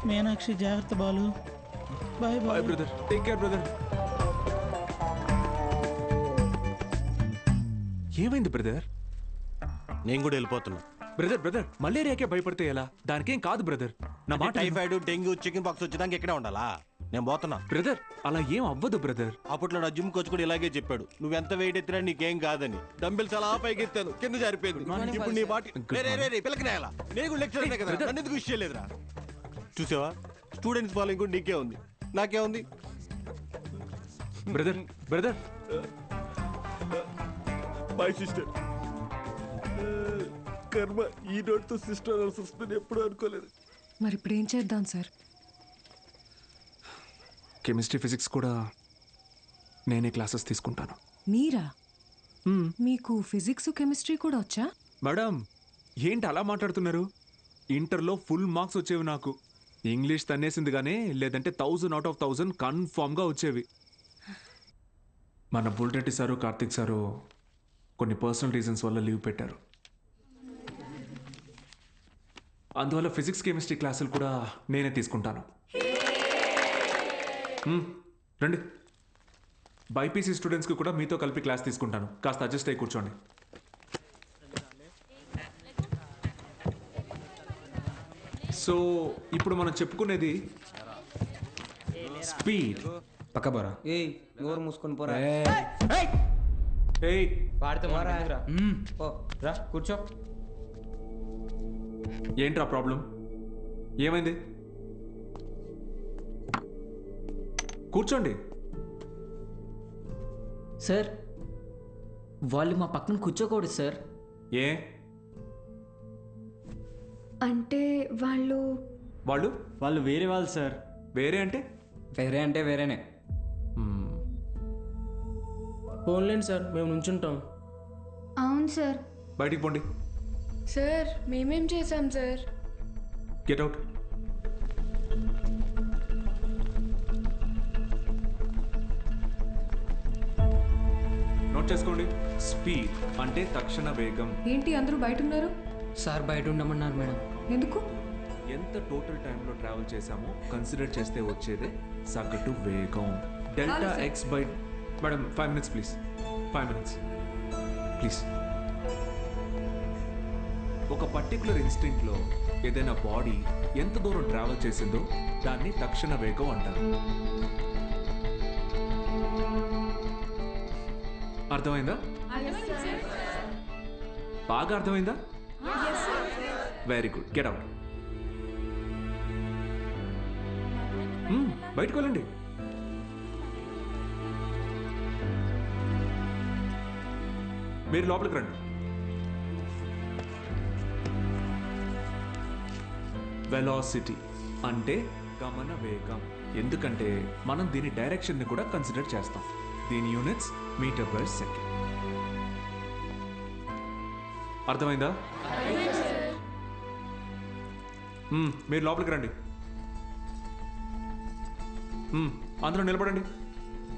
మీనాక్షి జాగ్రత్త Balu. Bye bye brother. Take care brother. ఏమైంది బ్రదర్? నేను కూడా వెళ్ళిపోతున్నా. బ్రదర్ బ్రదర్, మలేరియాకే భయపడితే ఎలా? దానికేం కాదు బ్రదర్. నా మాట టైఫాయిడ్, డెంగ్యూ, చికెన్ పాక్స్ వచ్చేదానికి ఇక్కడే ఉండాలా? నేను పోతున్నా. బ్రదర్ అలా ఏం అవ్వదు బ్రదర్. అప్పట్లో నా జిమ్ కోచ్ కూడా ఇలాగే చెప్పాడు, నువ్వెంత వెయిట్ ఎత్తినా నీకేం కాదని. డంబెల్స్ అలా పైకి ఎత్తాను, కింద జారిపోయింది. ఇప్పుడు నీ బాటి పిల్లకి నేలా? నేను కూడా లెక్చర్ కదా, నన్ను ఎందుకు విషయం లేదురా? చూసావా, స్టూడెంట్స్ ఫాలోయింగ్ కూడా నీకే ఉంది, నాకే ఉంది. Brother brother, my sister. కర్మ, ఈ నోట్తో సిస్టర్ అనాల్సి వస్తుంది ఎప్పుడు అనుకోలేదు. మరి ఇప్పుడు ఏం చేద్దాం సార్? కెమిస్ట్రీ, ఫిజిక్స్ కూడా నేనే క్లాసెస్ తీసుకుంటాను. మీరా? మీకు ఫిజిక్స్, కెమిస్ట్రీ కూడా వచ్చా? మేడం ఏంటి అలా మాట్లాడుతున్నారు? ఇంటర్లో ఫుల్ మార్క్స్ వచ్చేవి నాకు. ఇంగ్లీష్ తన్నేసింది కానీ, లేదంటే 1000 out of 1000 కన్ఫామ్గా వచ్చేవి. మన బుల్రెడ్డి సారు, కార్తిక్ సారు కొన్ని పర్సనల్ రీజన్స్ వల్ల లీవ్ పెట్టారు. అందువల్ల ఫిజిక్స్, కెమిస్ట్రీ క్లాసులు కూడా నేనే తీసుకుంటాను. రండి. బైపీసీ స్టూడెంట్స్కి కూడా మీతో కలిపి క్లాస్ తీసుకుంటాను. కాస్త అడ్జస్ట్ అయ్యి కూర్చోండి. సో ఇప్పుడు మనం చెప్పుకునేది స్పీడ్. పక్క పోరా. ఏయ్ నోరు మూసుకొని పోరా. ఏయ్ వాడితే మారా. ఓ రా కూర్చో. ఏంట్రా ప్రాబ్లం? ఏమైంది? కూర్చోండి. సార్ వాళ్ళు మా పక్కన కూర్చోకూడదు సార్. ఏ? అంటే వాళ్ళు వాళ్ళు వాళ్ళు వేరే వాళ్ళు సార్. వేరే అంటే? వేరే అంటే వేరేనే. ఫోన్లేండి సార్, మేము నుంచుంటాం. అవును సార్. బయటికి పోండి. సార్ మేమేం చేశాం సార్? Get out. నోట్ చేసుకోండి. స్పీడ్ అంటే తక్షణ వేగం. ఏంటి అందరూ బయట ఉన్నారు? సార్ బయట ఉండమన్నారు మేడం. ఎందుకు? ఎంత టోటల్ టైంలో ట్రావెల్ చేశామో కన్సిడర్ చేస్తే వచ్చేదే సగటు వేగం. Delta X by. Madam 5 minutes please. 5 minutes please. ఒక పర్టికులర్ ఇన్స్టింక్ట్లో ఏదైనా బాడీ ఎంత దూరం ట్రావెల్ చేసిందో దాన్ని తక్షణ వేగం అంటారు. అర్థమైందా? బాగా అర్థమైందా? Very good. Get out. బయటకు వెళ్ళండి. మీరు లోపలికి రండి. వెలాసిటీ అంటే గమన వేగం. ఎందుకంటే మనం దీని డైరెక్షన్ని కూడా కన్సిడర్ చేస్తాం. దీని యూనిట్స్ మీటర్ పర్ సెకండ్. అర్థమైందా? మీరు లోపలికి రండి. అందరూ నిలబడండి.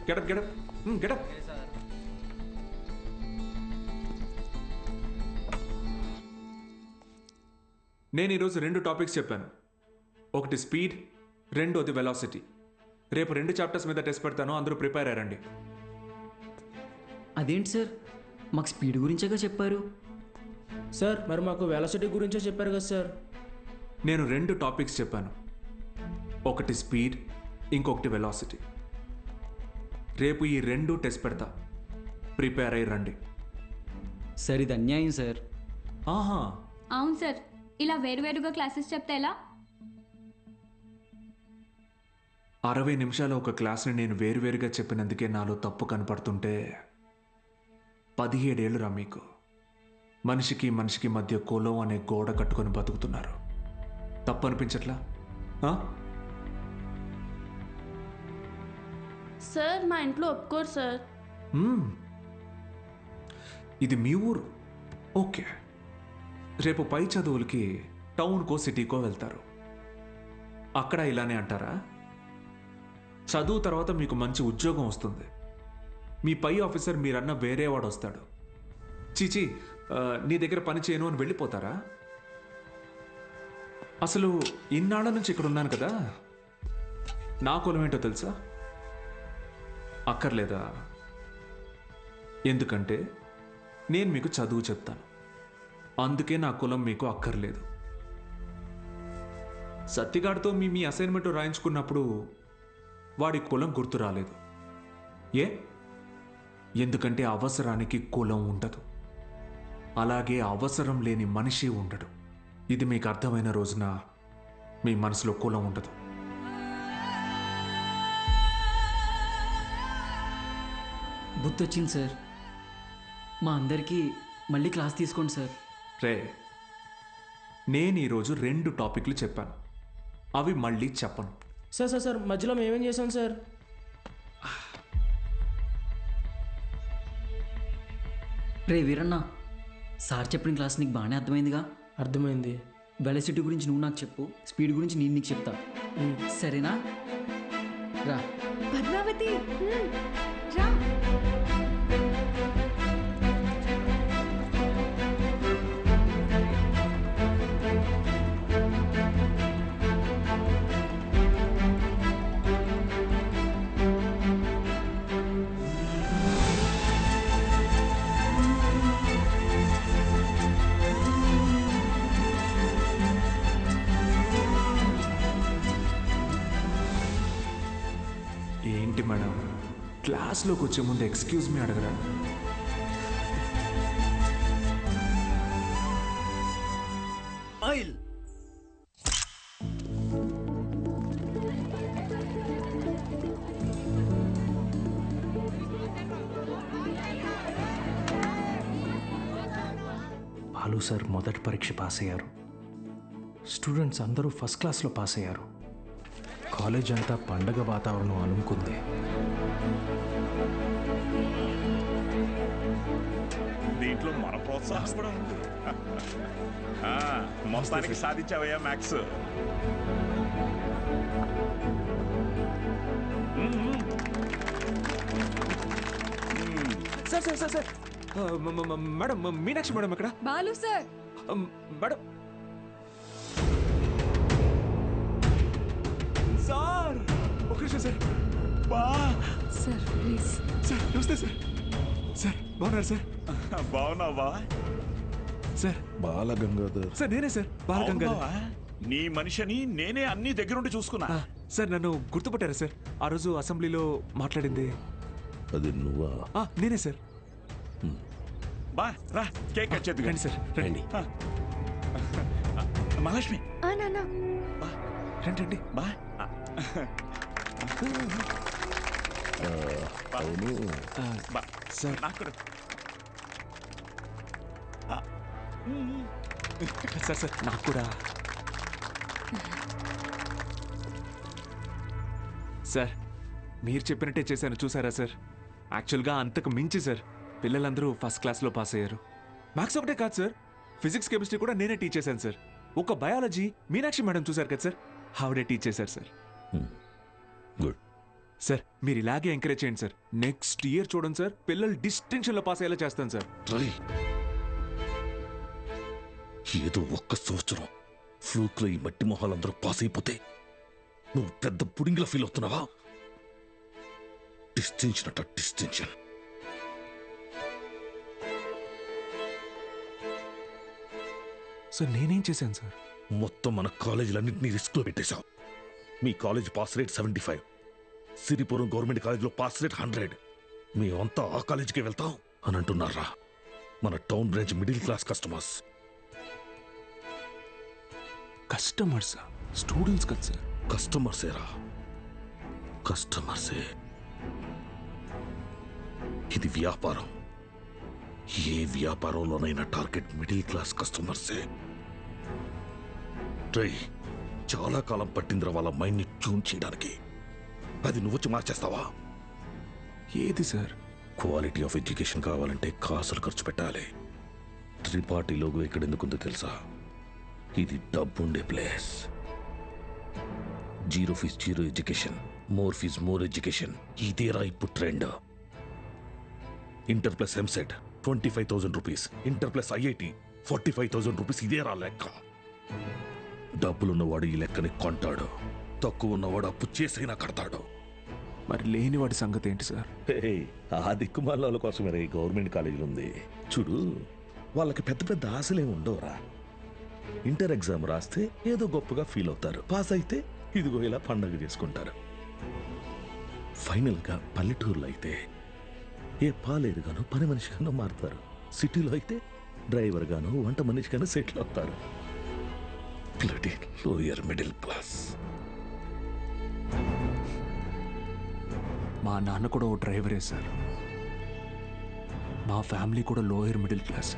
Get up get up get up. నేను ఈరోజు 2 టాపిక్స్ చెప్పాను. ఒకటి స్పీడ్, రెండోది వెలాసిటీ. రేపు 2 చాప్టర్స్ మీద టెస్ట్ పెడతాను, అందరూ ప్రిపేర్ అయ్యారండి. అదేంటి సార్, మాకు స్పీడ్ గురించేగా చెప్పారు. సార్ మరి మాకు వెలాసిటీ గురించే చెప్పారు కదా సార్. నేను 2 టాపిక్స్ చెప్పాను. ఒకటి స్పీడ్, ఇంకొకటి వెలాసిటీ. రేపు ఈ 2 టెస్ట్ పెడతా, ప్రిపేర్ అయ్యి రండి. సార్ ఇది అన్యాయం సార్. ఆహా, అవును సార్, ఇలా వేరువేరుగా క్లాసెస్ చెప్తే ఎలా? 60 నిమిషాల ఒక క్లాస్ని నేను వేరువేరుగా చెప్పినందుకే నాలో తప్పు కనపడుతుంటే 17 ఏళ్ళురా మీకు. మనిషికి మనిషికి మధ్య కులం అనే గోడ కట్టుకొని బతుకుతున్నారు. తప్పు అనిపించట్లా? సార్ మా ఇంట్లో ఒప్పుకోరు సార్. ఇది మీ ఊరు, ఓకే. రేపు పై చదువులకి టౌన్కో సిటీకో వెళ్తారు. అక్కడ ఇలానే అంటారా? చదువు తర్వాత మీకు మంచి ఉద్యోగం వస్తుంది. మీ పై ఆఫీసర్ మీరన్న వేరేవాడు వస్తాడు. చీచి నీ దగ్గర పని చేయను అని వెళ్ళిపోతారా? అసలు ఇన్నాళ్ళ నుంచి ఇక్కడ ఉన్నాను కదా, నా కులం ఏంటో తెలుసా? అక్కర్లేదా? ఎందుకంటే నేను మీకు చదువు చెప్తాను, అందుకే నా కులం మీకు అక్కర్లేదు. సత్తిగాడితో మీ అసైన్మెంట్ రాయించుకున్నప్పుడు వాడి కులం గుర్తు రాలేదు. ఏ? ఎందుకంటే అవసరానికి కులం ఉండదు, అలాగే అవసరం లేని మనిషి ఉండడు. ఇది మీకు అర్థమైన రోజున మీ మనసులో కులం ఉండదు. గుర్తొచ్చింది సార్, మా అందరికీ మళ్ళీ క్లాస్ తీసుకోండి సార్. రే, నేను ఈరోజు 2 టాపిక్లు చెప్పాను, అవి మళ్ళీ చెప్పను. సార్ సార్ సార్ మధ్యలో మేమేం చేసాం సార్? రే వీరన్న, సార్ చెప్పిన క్లాస్ నీకు బాగానే అర్థమైందిగా? అర్థమైంది. వెలాసిటీ గురించి నువ్వు నాకు చెప్పు, స్పీడ్ గురించి నేను నీకు చెప్తా, సరేనా? రా పద్మావతి, రా. ఏంటి మేడం, క్లాస్లోకి వచ్చే ముందు ఎక్స్క్యూజ్ మీ అడగరా? ఆయిల్ బాలు సార్ మొదటి పరీక్ష పాస్ అయ్యారు. స్టూడెంట్స్ అందరూ ఫస్ట్ క్లాస్లో పాస్ అయ్యారు. కాలేజ్ అంతా పండగ వాతావరణం అలుముకుంది. దీంట్లో మన ప్రోత్సాహం కూడా ఉంది. మొత్తానికి సాధించావయ్యా maths. Sir sir sir sir madam, Meenakshi madam ఎక్కడ? బాలు సార్. మేడం సార్, ఒక నిమిషం సార్. Sir please. సార్ నమస్తే సార్. సార్ బాగున్నారు సార్? బాగున్నావా సార్? బాలగంగాధర్ సార్ నేనే సార్, బాలగంగాధర్. నీ మనిషిని నేనే అన్ని దగ్గరుండి చూసుకున్నా. సార్ నన్ను గుర్తుపట్టారా సార్? ఆ రోజు అసెంబ్లీలో మాట్లాడింది అది నువ్వా? నేనే సార్. బా రా, కేక్ కట్ చేద్దు. రండి సార్, రండి. మహాలక్ష్మి రండి రండి. బా అవును సార్ నాకు సార్ సార్ నాకు కూడా సార్ మీరు చెప్పినట్టే చేశాను చూసారా సార్. యాక్చువల్గా అంతకు మించి సార్ పిల్లలందరూ ఫస్ట్ క్లాస్లో పాస్ అయ్యారు. మ్యాథ్స్ ఒకటే కాదు సార్, ఫిజిక్స్ కెమిస్ట్రీ కూడా నేనే టీచ్ చేశాను సార్. ఒక బయాలజీ మీనాక్షి మేడం చూసారు కదా సార్, ఆవిడే టీచ్ చేశారు సార్. గుడ్ సార్ మీరు ఇలాగే ఎంకరేజ్ చేయండి సార్. నెక్స్ట్ ఇయర్ చూడండి సార్, పిల్లలు డిస్టింక్షన్లో పాస్ అయ్యేలా చేస్తాను సార్. ఏదో ఒక్క సంవత్సరం ఫ్లూక్లో ఈ మట్టి మొహాలందరూ పాస్ అయిపోతే నువ్వు పెద్ద పుడింగిలా ఫీల్ అవుతున్నావా? డిస్టింక్షన్ అట డిస్టింక్షన్. సార్ నేనేం చేశాను సార్? మొత్తం మన కాలేజీలన్నింటినీ రిస్క్లో పెట్టేశావు. మీ college pass rate 75, Siripuram government కాలేజీలో పాస్ రేట్ 100. మేమంతా ఆ కాలేజీకే వెళ్తాం అని అంటున్నారా? మన town branch middle class customers. కస్టమర్సా? స్టూడెంట్స్ కదా సార్. కస్టమర్సేరా, కస్టమర్సే. ఇది వ్యాపారం. ఏ వ్యాపారంలోనైనా టార్గెట్ మిడిల్ క్లాస్ కస్టమర్సే. ట్రై చాలా కాలం పట్టిందిరా వాళ్ళ మైండ్ని ట్యూన్ చేయడానికి. అది నువ్వొచ్చి మార్చేస్తావా? ఏది సార్? క్వాలిటీ ఆఫ్ ఎడ్యుకేషన్ కావాలంటే కాసులు ఖర్చు పెట్టాలి. త్రిపాఠి లోగో ఇక్కడ ఎందుకుందో తెలుసా? ఇది డబ్బుండే place. Zero fees zero education, more fees more education. ఇదేరా ఇప్పుడు trend. Inter plus EAMCET 25,000 rupees, inter plus IIT 45,000 rupees. ఇదేరా లెక్క. డబ్బులున్నవాడు ఈ లెక్కని కొంటాడు, తక్కువ ఉన్నవాడు అప్పు చేసైనా కడతాడు. మరి లేనివాడి సంగతి ఏంటి సార్? ఆ దిక్కుమాల కోసమే ఈ గవర్నమెంట్ కాలేజీలు ఉంది చూడు. వాళ్ళకి పెద్ద పెద్ద ఆశలే ఉండవురా. ఇంటర్ ఎగ్జామ్ రాస్తే ఏదో గొప్పగా ఫీల్ అవుతారు, పాస్ అయితే ఇదిగో ఇలా పండగ చేసుకుంటారు. ఫైనల్గా పల్లెటూరులో అయితే ఏ పాలేరుగానో పని మనిషిగానో మారుతారు. సిటీలో అయితే డ్రైవర్ గానో వంట మనిషిగానో సెటిల్ అవుతారు. Bloody lower middle class. మా నాన్న కూడా ఓ డ్రైవరే సార్. మా ఫ్యామిలీ కూడా lower middle class.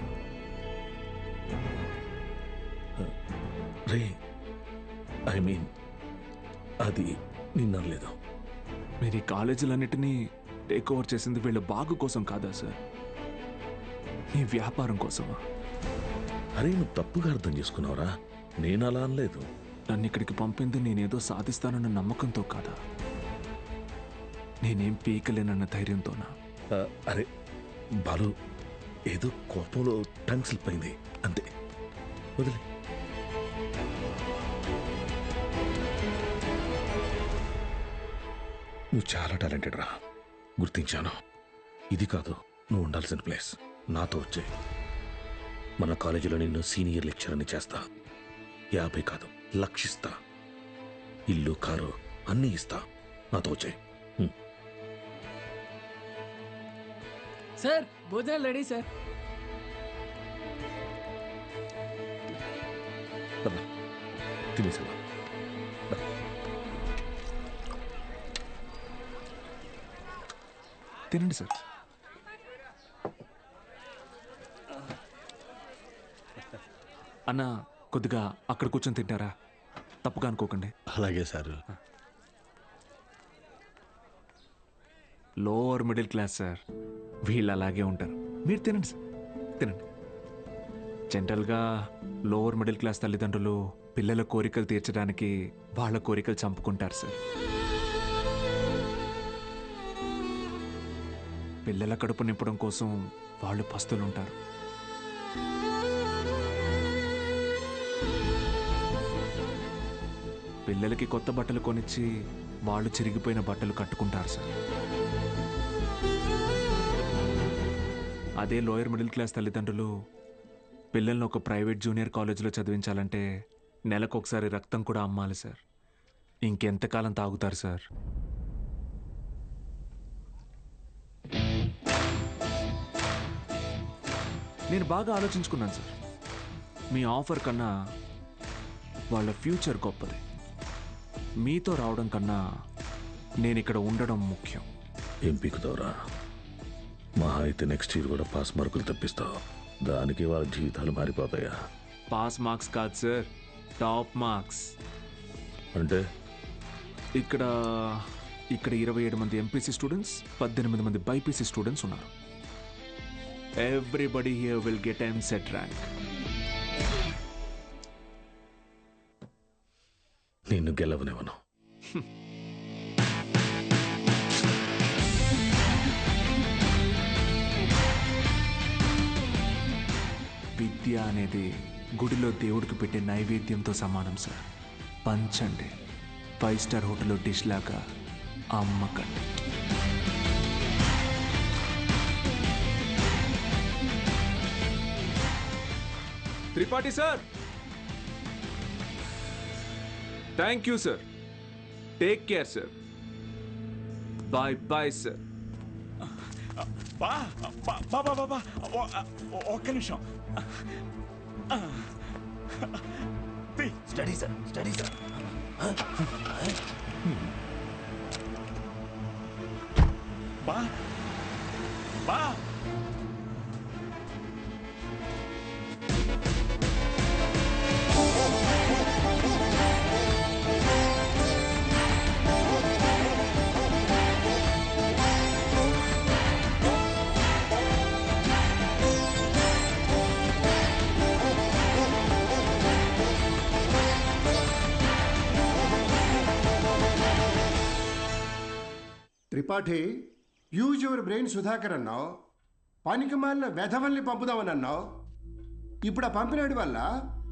Ray I mean అది నిన్నలేదు. మీరు ఈ కాలేజీలన్నిటినీ టేక్ ఓవర్ చేసింది వీళ్ళ బాగు కోసం కాదా సార్? మీ వ్యాపారం కోసమా? అరే నువ్వు తప్పుగా అర్థం చేసుకున్నావురా. నేను అలా అనలేదు. నన్ను ఇక్కడికి పంపింది నేనేదో సాధిస్తానన్న నమ్మకంతో కాదా, నేనేం పీకలేనన్న ధైర్యంతోనా? అరే బాలు, ఏదో కోపంలో టంగ్ స్లిప్ అయింది అంతే, వదిలే. నువ్వు చాలా టాలెంటెడ్ రా, గుర్తించాను. ఇది కాదు నువ్వు ఉండాల్సిన ప్లేస్. నాతో వచ్చే మన కాలేజీలో నిన్ను సీనియర్ లెక్చరర్ని చేస్తా. 50 కాదు 1,00,000 ఇస్తా. ఇల్లు కారు అన్నీ ఇస్తా. నాతో వచ్చే. సార్ భోజనాలు రెడీ సార్. తినేసా? తినండి సార్. అన్న కొద్దిగా అక్కడ కూర్చొని తింటారా? తప్పుగా అనుకోకండి. అలాగే sir. Lower middle class sir, వీళ్ళు అలాగే ఉంటారు. మీరు తినండి సార్, తినండి. జనరల్గా లోవర్ మిడిల్ క్లాస్ తల్లిదండ్రులు పిల్లల కోరికలు తీర్చడానికి వాళ్ళ కోరికలు చంపుకుంటారు సార్. పిల్లల కడుపు నింపడం కోసం వాళ్ళు పస్తులు ఉంటారు. పిల్లలకి కొత్త బట్టలు కొనిచ్చి వాళ్ళు చిరిగిపోయిన బట్టలు కట్టుకుంటారు సార్. అదే లోయర్ మిడిల్ క్లాస్ తల్లిదండ్రులు పిల్లల్ని ఒక ప్రైవేట్ జూనియర్ కాలేజీలో చదివించాలంటే నెలకొకసారి రక్తం కూడా అమ్మాలి సార్. ఇంకెంతకాలం తాగుతారు సార్? నేను బాగా ఆలోచించుకున్నాను సార్. మీ ఆఫర్ కన్నా వాళ్ళ ఫ్యూచర్ గొప్పది. మీతో రావడం కన్నా నేను ఇక్కడ ఉండడం ముఖ్యం. ఏం పీకుతావురా? మహా అయితే నెక్స్ట్ ఇయర్ కూడా పాస్ మార్కులు తప్పిస్తావు. దానికి వాళ్ళ జీవితాలు మారిపోతాయా? పాస్ మార్క్స్ కాదు సార్, టాప్ మార్క్స్. అంటే ఇక్కడ 27 మంది ఎంపీసీ స్టూడెంట్స్, 18 మంది బైపీసీ స్టూడెంట్స్ ఉన్నారు. Everybody here will get EAMCET rank. నిన్ను గెలవనివ్వను. విద్య అనేది గుడిలో దేవుడికి పెట్టే నైవేద్యంతో సమానం సార్. పంచండి, 5 స్టార్ హోటల్లో డిష్ లాగా అమ్మకండి. Tripathi sir, thank you sir. Take care sir. Bye bye sir. బా ఒక్క నిమిషం. Study sir, study sir. బా బా Tripathi, use your brain Sudhakar అన్నావు. పనికి మాలిన వెధవల్ని పంపుదామని అన్నావు. ఇప్పుడు ఆ పంపినాడి వల్ల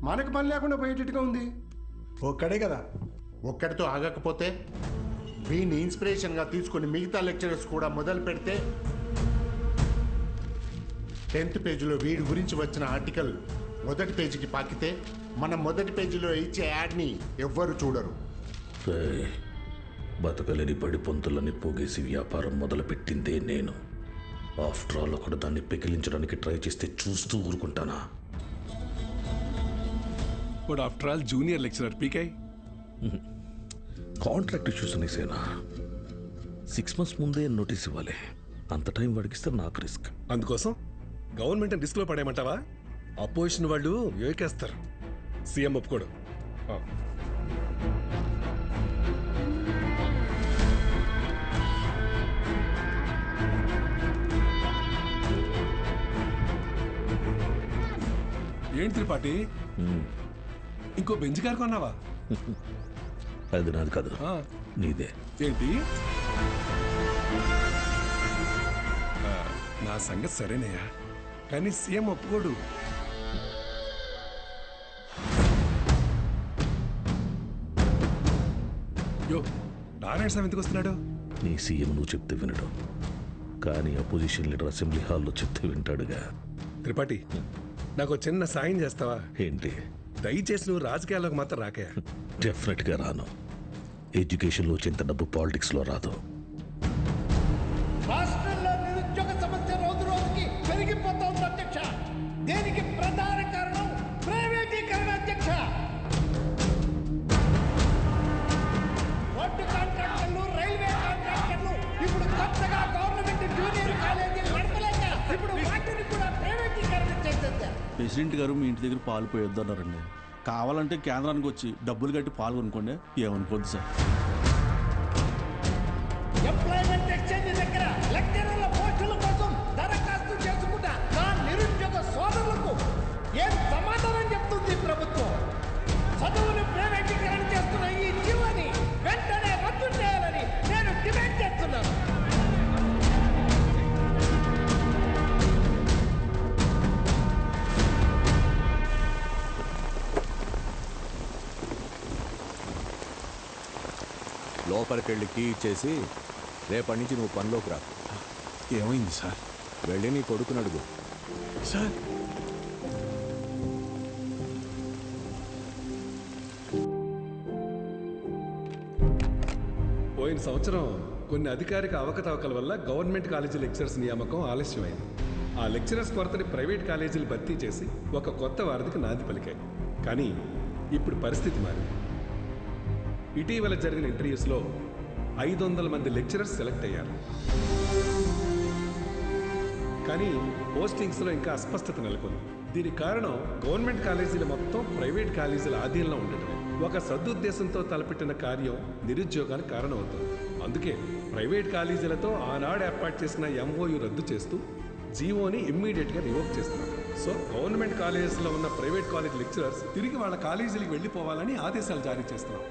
మనకు పని లేకుండా పోయేటట్టుగా ఉంది. ఒక్కడే కదా, ఒక్కడితో ఆగకపోతే వీని ఇన్స్పిరేషన్గా తీసుకుని మిగతా లెక్చరర్స్ కూడా మొదలు పెడితే 10th పేజీలో వీడి గురించి వచ్చిన ఆర్టికల్ మొదటి పేజీకి పాకితే మనం మొదటి పేజీలో ఇచ్చే యాడ్ని ఎవ్వరు చూడరు. బతకలేని బడి పొంతులని పోగేసి వ్యాపారం మొదలుపెట్టిందే నేను. ఆఫ్టర్ ఆల్ ఒకడు దాన్ని పెకిలించడానికి ట్రై చేస్తే చూస్తూ ఊరుకుంటానా? But after all junior lecturer పీకే. కాంట్రాక్ట్ ఇష్యూస్ అనేసేనా? 6 months ముందే నోటీస్ ఇవ్వాలి. అంత టైం వాడికిస్తే నాకు రిస్క్. అందుకోసం గవర్నమెంట్ రిస్క్లో పడేయమంటావా? అపోజిషన్ వాళ్ళు యోకేస్తారు. సీఎం ఒప్పుకోడు. ఏంటి త్రిపాఠి, ఇంకో బెంచ్ కారు కొన్నావా? అది నాది కాదు, నీదే. ఏంటి? నా సంగతి సరేనయ్యా, కానీ సీఎం ఒప్పుకోడు. యో, నారాయణ స్వామి ఎందుకు వస్తున్నాడు? నీ సీఎం నువ్వు చెప్తే వినడు, కానీ అపోజిషన్ లీడర్ అసెంబ్లీ హాల్లో చెప్తే వింటాడుగా. త్రిపాఠి, నాకు చిన్న సాయం చేస్తావా? ఏంటి? దయచేసి నువ్వు రాజకీయాల్లోకి మాత్రం రాకే. డెఫినెట్గా రాను. ఎడ్యుకేషన్లో వచ్చేంత డబ్బు పాలిటిక్స్లో రాదు. రాష్ట్రంలో నిరుద్యోగ సమస్య రోజు రోజుకి పెరిగిపోతోంది అధ్యక్ష. దేనికి ప్రధాన కారణం ప్రైవేటీకరణ అధ్యక్ష. రోడ్డు కాంట్రాక్టర్లు, రైల్వే కాంట్రాక్టర్లు ఇప్పుడు కొత్తగా గవర్నమెంట్ జూనియర్ కాలేజీలు నడపలేక ఇప్పుడు వాటిని కూడా ప్రైవేటీకరణ చేసేసారు. ప్రెసిడెంట్ గారు మీ ఇంటి దగ్గర పాలు పోయొద్దన్నారండి. కావాలంటే కేంద్రానికి వచ్చి డబ్బులు కట్టి పాలు కొనుక్కోండి, ఏమనుకోద్దు సార్. ఎంప్లాయ్మెంట్ ఎక్స్చేంజ్ దగ్గర లెక్చరర్ల పోస్టుల కోసం దరఖాస్తు చేసుకున్న నా నిరుద్యోగ సోదరులకు ఏం సమాధానం చెప్తుంది ప్రభుత్వం? చదువును ప్రైవేటీకరణ చేస్తున్న ఈ జీవోని వెంటనే రద్దు చేయాలని నేను డిమాండ్ చేస్తున్నాను. లోపలికి వెళ్ళి కీ ఇచ్చేసి రేపటి నుంచి నువ్వు పనిలోకి రా. ఏమైంది సార్? వెళ్ళి నీ కొడుకుని అడుగు. సార్, పోయిన సంవత్సరం కొన్ని అధికారిక అవకతవకల వల్ల గవర్నమెంట్ కాలేజీ లెక్చరర్స్ నియామకం ఆలస్యమైంది. ఆ లెక్చరర్స్ కొరతని ప్రైవేట్ కాలేజీలు భర్తీ చేసి ఒక కొత్త వారధికి నాంది పలికాయి. కానీ ఇప్పుడు పరిస్థితి మారింది. ఇటీవల జరిగిన ఇంటర్వ్యూస్లో 500 మంది లెక్చరర్స్ సెలెక్ట్ అయ్యారు. కానీ పోస్టింగ్స్లో ఇంకా అస్పష్టత నెలకొంది. దీనికి కారణం గవర్నమెంట్ కాలేజీలు మొత్తం ప్రైవేట్ కాలేజీల ఆధీనంలో ఉండటమే. ఒక సదుద్దేశంతో తలపెట్టిన కార్యం నిరుద్యోగానికి కారణమవుతుంది. అందుకే ప్రైవేట్ కాలేజీలతో ఆనాడు ఏర్పాటు చేసిన ఎంఓయు రద్దు చేస్తూ జీవోని ఇమ్మీడియట్గా రివోక్ చేస్తున్నాం. సో గవర్నమెంట్ కాలేజెస్లో ఉన్న ప్రైవేట్ కాలేజ్ లెక్చరర్స్ తిరిగి వాళ్ళ కాలేజీలకు వెళ్ళిపోవాలని ఆదేశాలు జారీ చేస్తున్నాం.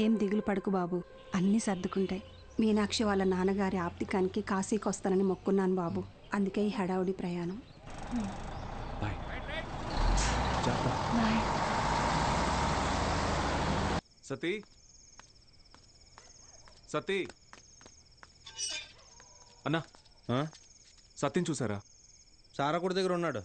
ఏం దిగులు పడుకు బాబు, అన్నీ సర్దుకుంటాయి. మీనాక్షి వాళ్ళ నాన్నగారి ఆప్తికానికి కాశీకి వస్తానని మొక్కున్నాను బాబు. అందుకే ఈ హడావుడి ప్రయాణం. సతీ సతీ అన్నా సత్యం చూసారా? సారాకుడి దగ్గర ఉన్నాడు.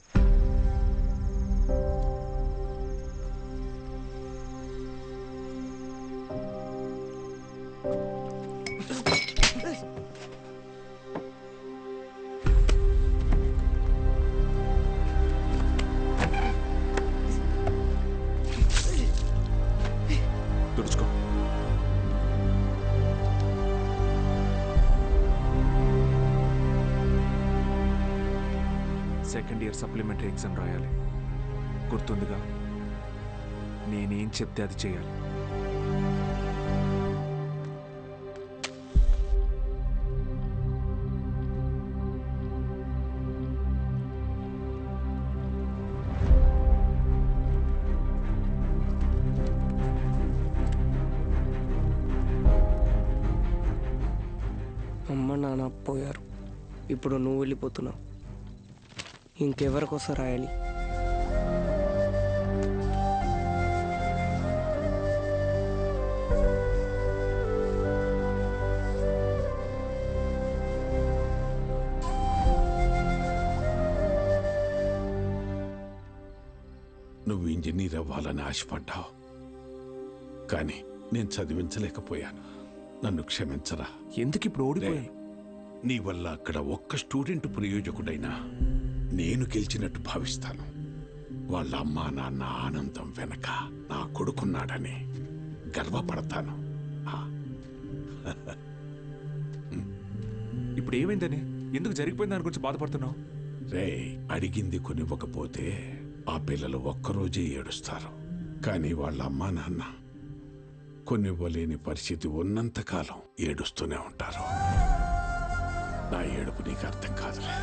తుడుచుకో. సెకండ్ ఇయర్ సప్లిమెంటరీ ఎగ్జామ్ రాయాలి. గుర్తుందిగా? నేనేం చెప్తే అది చేయాలి. అమ్మ నాన్న పోయారు, ఇప్పుడు నువ్వు వెళ్ళిపోతున్నావు. ఇంకెవరికోసం రాయాలి? నువ్వు ఇంజనీర్ అవ్వాలని ఆశపడ్డావు, కానీ నేను చదివించలేకపోయాను. నన్ను క్షమించరా. ఎందుకు ఇప్పుడు ఓడిపోయాను? నీ వల్ల అక్కడ ఒక్క స్టూడెంట్ ప్రయోజకుడైనా నేను గెలిచినట్టు భావిస్తాను. వాళ్ళ అమ్మా నాన్న ఆనందం వెనక నా కొడుకున్నాడని గర్వపడతాను. ఇప్పుడు ఏమైందని, ఎందుకు జరిగిపోయింది దాని గురించి బాధపడుతున్నావు? రే, అడిగింది కొనివ్వకపోతే ఆ పిల్లలు ఒక్కరోజే ఏడుస్తారు. కానీ వాళ్ళ అమ్మా నాన్న కొనివ్వలేని పరిస్థితి ఉన్నంతకాలం ఏడుస్తూనే ఉంటారు. నా ఏడుపు నీకు అర్థం కాదులే.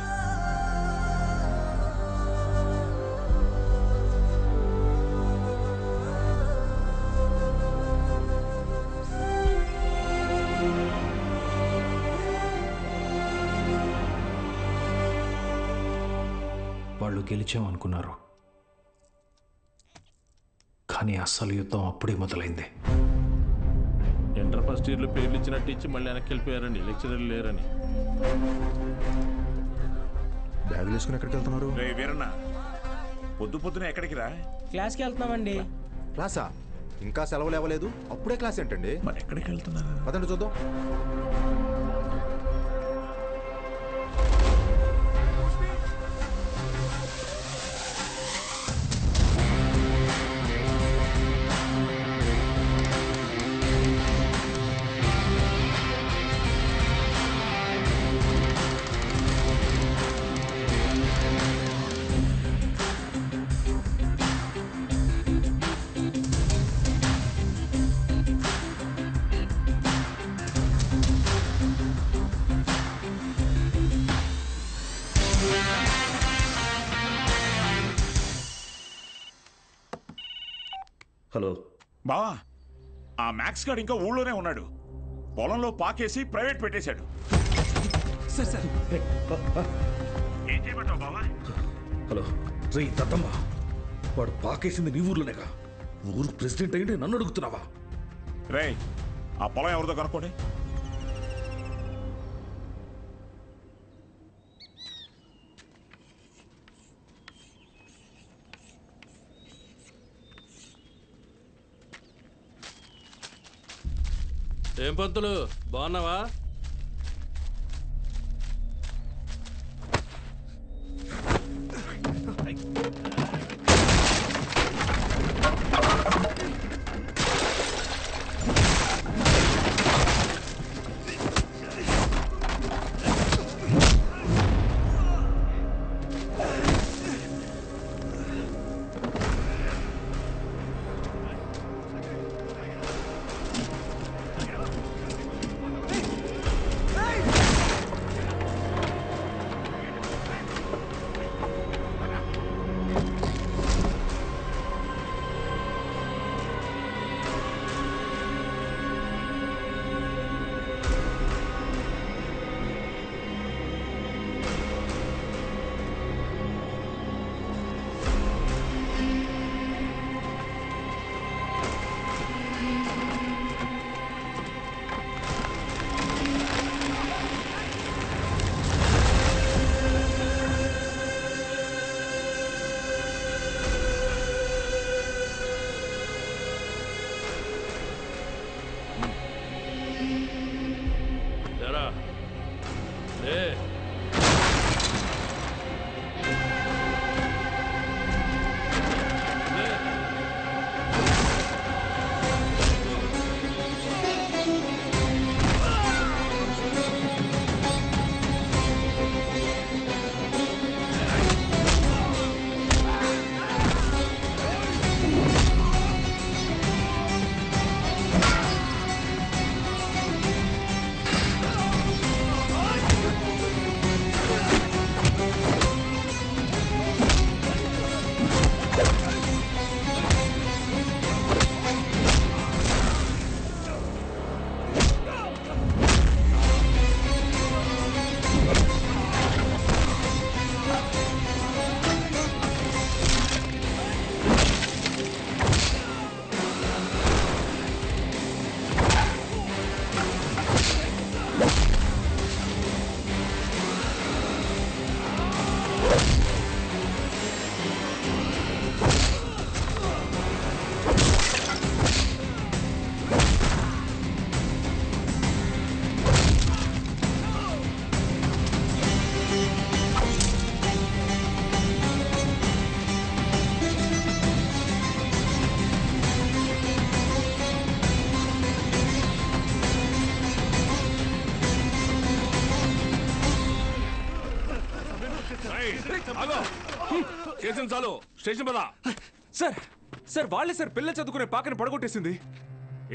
వాళ్ళు గెలిచామనుకున్నారు, కానీ అస్సలు యుద్ధం అప్పుడే మొదలైంది. ఇంటర్ ఫస్ట్ ఇయర్లో పేర్లు ఇచ్చినట్టు ఇచ్చి మళ్ళీ వెనక్కి వెళ్ళిపోయారండి, లెక్చరర్లు లేరని. బ్యాగులు వేసుకుని ఎక్కడికి వెళ్తున్నారు? వీరన్న, పొద్దు పొద్దున ఎక్కడికి రా? క్లాస్కి వెళ్తున్నామండి. క్లాసా? ఇంకా సెలవులు ఇవ్వలేదు, అప్పుడే క్లాస్ ఏంటండి? మరి ఎక్కడికి వెళ్తున్నారు? పదండి చూద్దాం. హలో బావా, ఆ మ్యాక్స్ గార్డ్ ఇంకా ఊళ్ళోనే ఉన్నాడు. పొలంలో పాకేసి ప్రైవేట్ పెట్టేశాడు. ఏం చేయమంటావు బావా? హలో రే దత్తమ్మ, వాడు పాకేసింది నీ ఊర్లోనేగా. ఊరు ప్రెసిడెంట్ అయ్యింటే నన్ను అడుగుతున్నావా? రే, ఆ పొలం ఎవరిదో కనుక్కోండి. ఏం పంతులు, బాగున్నావా? కేసు చాలు స్టేషన్ పదా. సార్ సార్ వాళ్ళే సార్ పిల్ల చదువుకునే పాకని పడగొట్టేసింది.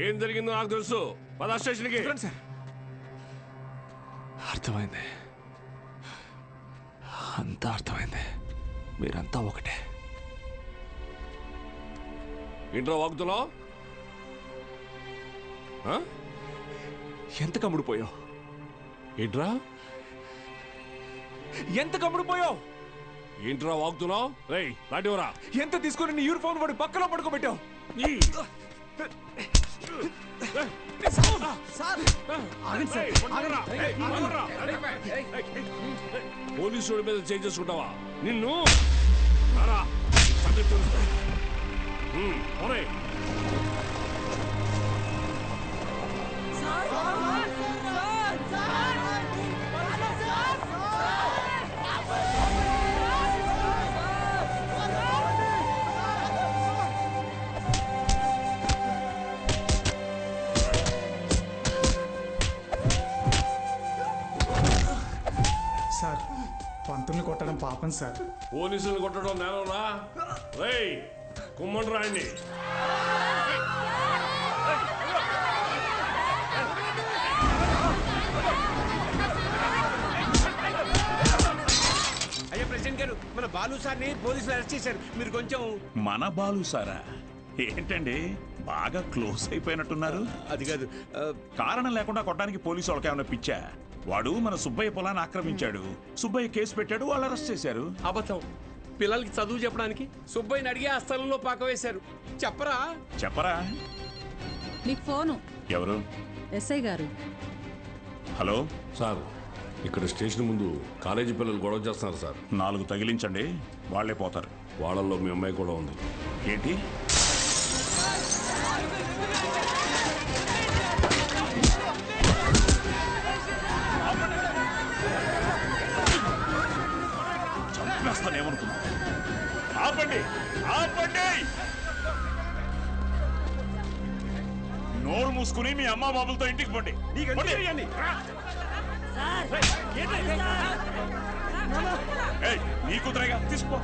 ఏం జరిగిందో నాకు తెలుసు. పదా స్టేషన్కి. సార్ అర్థమైంది, అంతా అర్థమైంది. మీరంతా ఒకటే. ఏంట్రా వాగుతున్నావు? ఎంత కమ్ముడిపోయావు? ఏంట్రా ఎంత కమ్ముడిపోయావు? ఏంట్రా వాగుతున్నావు? రేయ్ లాంటివరా ఎంత తీసుకుని నీ యూనిఫామ్ వాడి పక్కలో పడుకోబెట్టావు? పోలీసు మీద చేంజ్ చేసుకుంటావా? నిన్ను సార్ పంతుల్ని కొట్టడం పాపం సార్. పోలీసులు కొట్టడం నేరరా? రేయ్ కుమ్మండి రాయండి. అయ్యా ప్రెసిడెంట్ గారు, మన బాలు సార్ని పోలీసులు అరెస్ట్ చేశారు. మీరు కొంచెం. మన బాలు సారా? ఏంటండి బాగా క్లోజ్ అయిపోయినట్టున్నారు? అది కాదు, కారణం లేకుండా కొట్టడానికి పోలీసు వాళ్ళకి ఏమైనా పిచ్చా? వాడు మన సుబ్బయ్య పొలాన్ని ఆక్రమించాడు. సుబ్బయ్య కేసు పెట్టాడు, వాళ్ళు అరెస్ట్ చేశారు. అబద్ధం. పిల్లలకి చదువు చెప్పడానికి సుబ్బయ్యని అడిగి ఆ స్థలంలో పాక వేశారు. చెప్పరా? చెప్పరా? మీకు ఫోను. ఎవరు? ఎస్ఐ గారు. హలో సార్, ఇక్కడ స్టేషన్ ముందు కాలేజీ పిల్లలు గొడవ చేస్తున్నారు సార్. 4 తగిలించండి, వాళ్లే పోతారు. వాళ్ళల్లో మీ అమ్మాయి కూడా ఉంది. ఏంటి? చంపేస్తానేమనుకున్నా? ఆపండి, ఆపండి! నోరు మూసుకుని మీ అమ్మ బాబులతో ఇంటికి పోండి. నీ కూతురేగా, తీసుకో.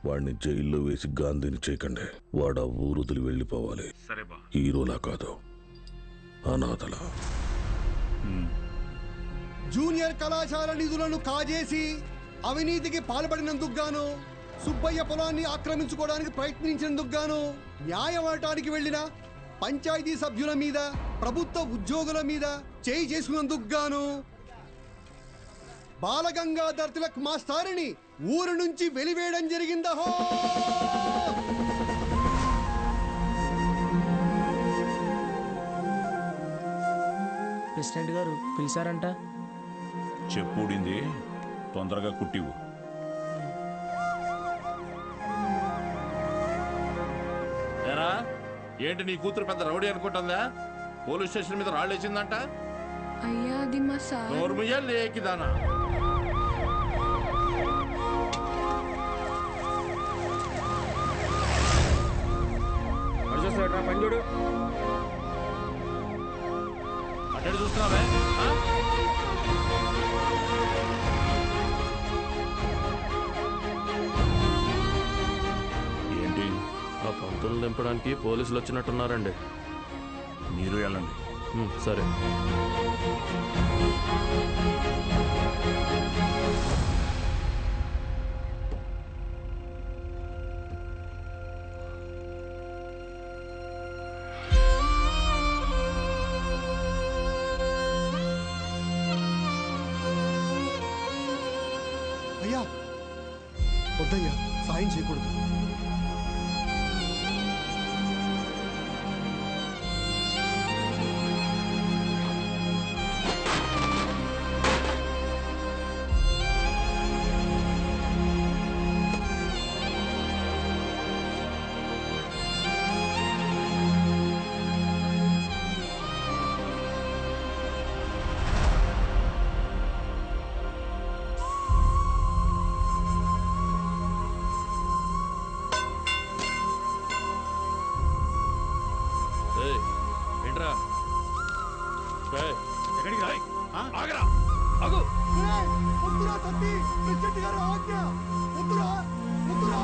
వాడిని జైల్లో వేసి గాంధీని చేయకండి. వాడు ఆ ఊరుదులు వెళ్ళిపోవాలి. హీరోలా కాదు, అనాథలా. జూనియర్ కళాశాల నిధులను కాజేసి అవినీతికి పాల్పడినందుకు గాను, సుబ్బయ్య పొలాన్ని ఆక్రమించుకోవడానికి ప్రయత్నించినందుకు గాను, న్యాయం అడటానికి వెళ్లిన పంచాయతీ సభ్యుల మీద, ప్రభుత్వ ఉద్యోగుల మీద చేయి చేసుకున్నందుకు గాను బాలగంగాధర్ తిలక్ మాస్టారిని ఊరు నుంచి వెలివేయడం జరిగిందహో. ప్రెసిడెంట్ గారు పిలిచారంట. చెప్పుడింది, తొందరగా కుట్టివు. ఏరా, ఏంటి నీ కూతురు పెద్ద రౌడీ అనుకుంటుందా? పోలీస్ స్టేషన్ మీద రాళ్ళేసిందంట. అయ్యా అది మా సార్. నోర్ముయ్యా లేకిదానా? పని చూడు. అట్టడి చూస్తున్నావే? ఏంటి? ఆ పంతులు దింపడానికి పోలీసులు వచ్చినట్టున్నారండి. మీరు వెళ్ళండి. సరే. అయ్యా వద్దయ్యా, సాయం చేయకూడదు. వద్దురా సత్తి, ప్రెసిడెంట్ గారు ఆజ్ఞ. వద్దురా, వద్దురా.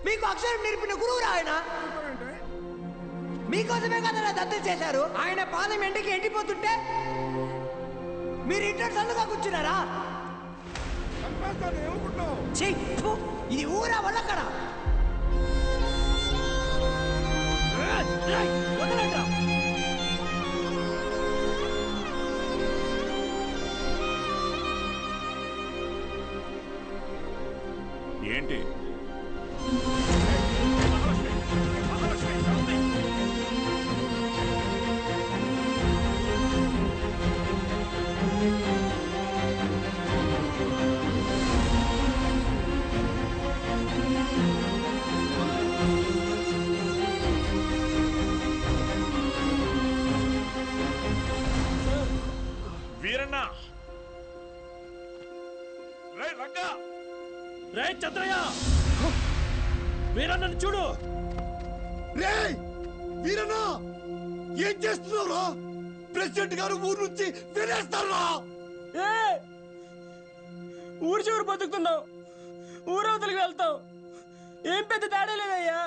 మీకు అక్షరం నేర్పిన గురువు ఆయన. మీకోసమే కదా దత్తత చేశారు. ఆయన పార్లమెంట్కి ఎండిపోతుంటే మీరు ఇంట్లో చల్లుగా కూర్చున్నారా? ఇది ఊరా వల్లక్కడ. ఏంటి వీరన్న, రే రంగా, రే చంద్రయ్య, వీరన్నను చూడు. రే వీరన్న, ఏం చేస్తున్నావురా? ప్రెసిడెంట్ గారు ఊరు నుంచి వెళ్ళేస్తారా? ఊరు చివరి బతుకుతున్నావు, ఊరవతలికి వెళ్తావు. ఏం పెద్ద తేడా లేదయ్యా.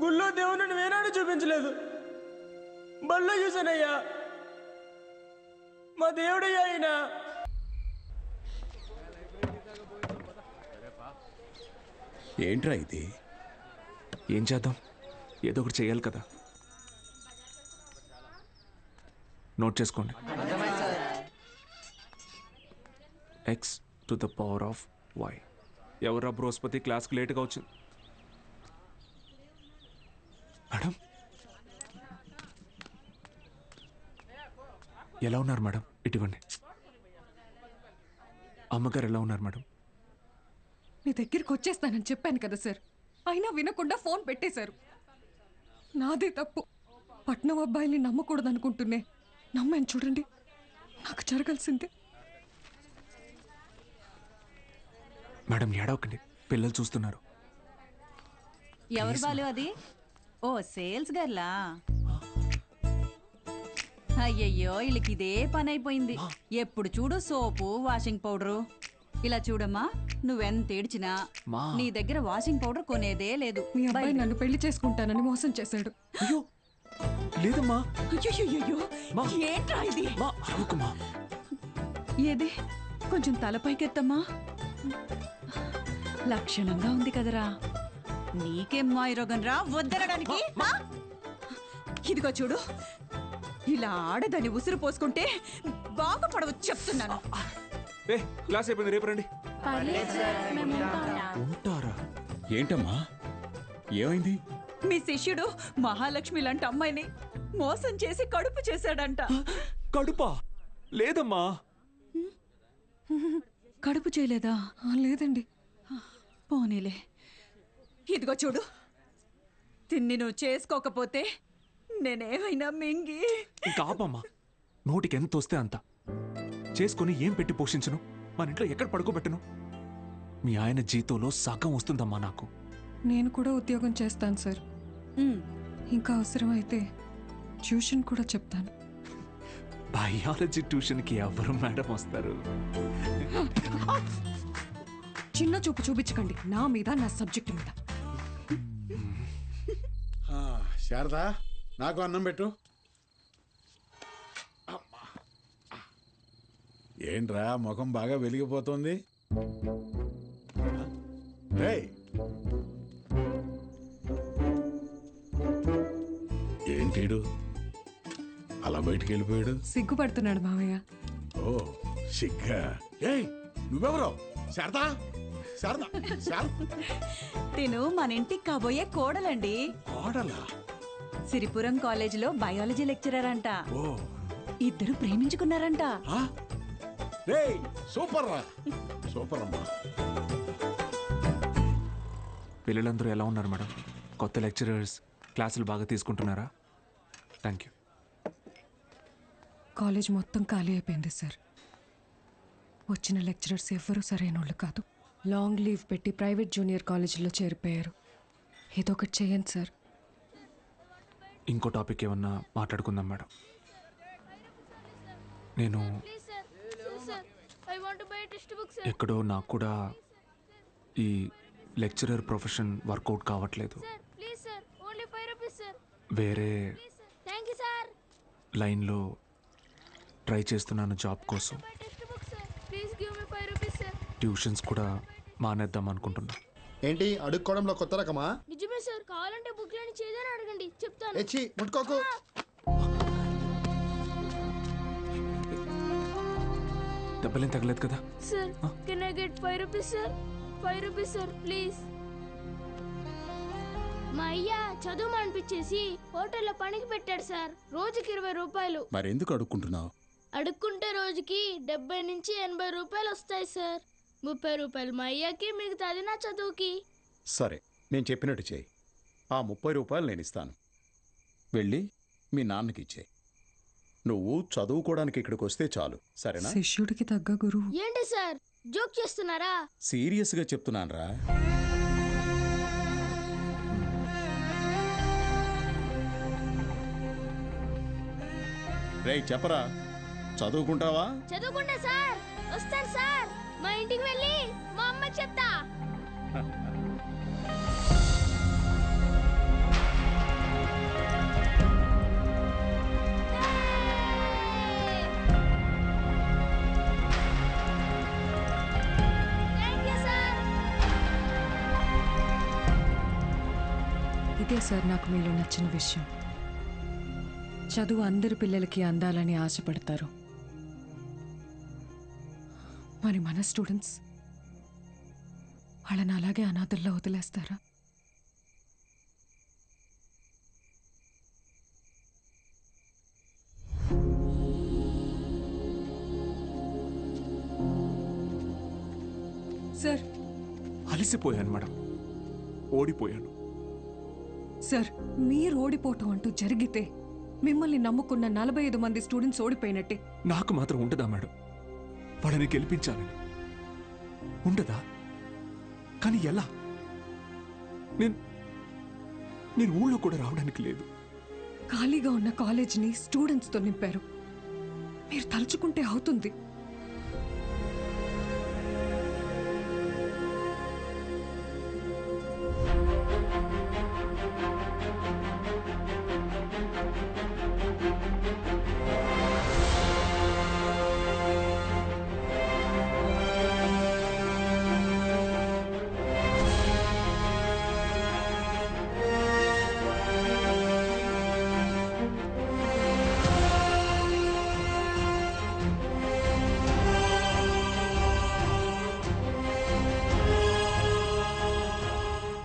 గుళ్ళో దేవుని వేనాడు చూపించలేదు, బళ్ళో చూశానయ్యా. మా దేవుడయ్యా ఆయన. ఏంట్రా ఇది? ఏం చేద్దాం, ఏదో ఒకటి చేయాలి కదా. నోట్ చేసుకోండి. x⁴y. ఎవరా బృహస్పతి క్లాస్కి లేట్గా వచ్చింది? మేడం ఎలా ఉన్నారు మేడం? ఇటువంటి అమ్మగారు ఎలా ఉన్నారు మేడం? మీ దగ్గరికి వచ్చేస్తానని చెప్పాను కదా సార్, అయినా వినకుండా ఫోన్ పెట్టేశారు. నాదే తప్పు. పట్నం అబ్బాయిని నమ్మకూడదు అనుకుంటున్నే నమ్మాను. చూడండి, నాకు జరగాల్సిందే. మేడం ఏడవకండి, పిల్లలు చూస్తున్నారు. ఎవరు బాలు అది? ఓ సేల్స్ గర్లా? అయ్యయ్యో, వీళ్ళకి ఇదే పని అయిపోయింది. ఎప్పుడు చూడు సోపు, వాషింగ్ పౌడరు. ఇలా చూడమ్మా, నువ్వెంత ఏడ్చినా నీ దగ్గర వాషింగ్ పౌడర్ కొనేదే లేదు. మీ అబ్బాయి నన్ను పెళ్లి చేసుకుంటానని మోసం చేశాడు. అయ్యో లేదమ్మా. అయ్యో ఏంట్రా ఇది? ఏది కొంచెం తలపైకెత్తమ్మా. లక్షణంగా ఉంది కదరా. నీకేం మాయరోగం రా వద్దనడానికి? ఇదిగో చూడు, ఇలా ఆడదని ఉసురు పోసుకుంటే బాగుపడవచ్చు చెప్తున్నాను. క్లాస్ అయిపోయింది, రేపు రండి. ఉంటారా? ఏంటమ్మా ఏమైంది? మీ శిష్యుడు మహాలక్ష్మి లాంటి అమ్మాయిని మోసం చేసి కడుపు చేశాడంట. కడుపా? లేదమ్మా. కడుపు చేయలేదా? లేదండి. పోనీలే. ఇదిగో చూడు, తిన్ని నువ్వు చేసుకోకపోతే నేనేమైనా మింగి. ఇంకా ఆపమ్మా. నోటికి ఎంత వస్తే అంత చేసుకుని ఏం పెట్టి పోషించను? మన ఇంట్లో ఎక్కడ పడుకోబెట్టను? మీ ఆయన జీతంలో సగం వస్తుందమ్మా నాకు. నేను కూడా ఉద్యోగం చేస్తాను సార్. ఇంకా అవసరమైతే ట్యూషన్ కూడా చెప్తాను. బయాలజీ ట్యూషన్కి ఎవరు మేడం వస్తారు? చిన్న చూపు చూపించకండి నా మీద, నా సబ్జెక్ట్ మీద. శారదా, నాకు అన్నం పెట్టు. ఏంట్రా ముఖం బాగా వెలిగిపోతుంది? ఏంటీడు అలా బయటికి వెళ్ళిపోయాడు? సిగ్గుపడుతున్నాడు మావయ్య. ఓ సిగ్గా? ఏయ్ నువ్వెవరో? శారదా, శారదా, తిను మన ఇంటికి కాబోయే కోడలండి. కోడలా? సిరిపురం కాలేజీలో బయాలజీ లెక్చరర్ అంట. ఇద్దరు ప్రేమించుకున్నారంట. సూపర్ రా, సూపర్ అమ్మా. పిల్లలందరూ ఎలా ఉన్నారు మేడం? కొత్త లెక్చరర్స్ క్లాసులు బాగా తీసుకుంటున్నారా? Thank you. కాలేజ్ మొత్తం ఖాళీ అయిపోయింది సార్. వచ్చిన లెక్చరర్స్ ఎవ్వరూ సరైన వాళ్ళు కాదు. లాంగ్ లీవ్ పెట్టి ప్రైవేట్ జూనియర్ కాలేజీలో చేరిపోయారు. ఏదో ఒకటి చేయండి సార్. ఇంకో టాపిక్ ఏమన్నా మాట్లాడుకుందాం మేడం. నేను ఎక్కడో నాకు కూడా ఈ లెక్చరర్ ప్రొఫెషన్ వర్కౌట్ కావట్లేదు. వేరే లైన్లో ట్రై చేస్తున్నాను జాబ్ కోసం. ట్యూషన్స్ కూడా మానేద్దాం అనుకుంటున్నా. ఏంటి అడుక్కోవడంలో కొత్త రకమా? నిజమే సార్, కావాలంటే బుక్ లేని చేదని అడగండి, చెప్తాను. ఎచ్చి ముట్టుకోకు. దెబ్బలేం తగలేదు కదా? Sir can I get 5 rupees sir? 5 rupees sir please. మా అయ్య చదువు మానిపించేసి హోటల్లో పనికి పెట్టాడు సార్. రోజుకి 20 రూపాయలు. మరెందుకు అడుక్కుంటున్నావు? అడుక్కుంటే రోజుకి 70 నుంచి 80 రూపాయలు వస్తాయి సార్. 30 రూపాయలు మా అయ్యకి, మిగతాది నా చదువుకి. సరే, నేను చెప్పినట్టు చేయి. ఆ 30 రూపాయలు నేను ఇస్తాను. వెళ్ళి మీ నాన్నకి ఇచ్చేయి. నువ్వు చదువుకోవడానికి ఇక్కడికి వస్తే చాలు, సరేనా? శిష్యుడికి తగ్గ గురువు. ఏంటి సార్ జోక్ చేస్తున్నారా? సీరియస్గా చెప్తున్నానురా. రేయ్ చెప్పరా, చదువుకుంటావా? చదువుకుంటా సార్. వస్తాను సార్. మా ఇంటికి వెళ్ళి మా అమ్మకి చెప్తా. ఇదే సార్ నాకు మీలో నచ్చిన విషయం. చదువు అందరి పిల్లలకి అందాలని ఆశపడతారు. మరి మన స్టూడెంట్స్ వాళ్ళని అలాగే అనాథల్లో వదిలేస్తారా? సార్ అలసిపోయాను మేడం, ఓడిపోయాను. సార్ మీరు ఓడిపోవటం అంటూ జరిగితే మిమ్మల్ని నమ్ముకున్న 45 మంది స్టూడెంట్స్ ఓడిపోయినట్టే. నాకు మాత్రం ఉండదా మేడం? వాళ్ళని గెలిపించాలని ఉండదా? కానీ ఎలా? నేను ఊళ్ళో కూడా రావడానికి లేదు. ఖాళీగా ఉన్న కాలేజీని స్టూడెంట్స్తో నింపారు. మీరు తలుచుకుంటే అవుతుంది.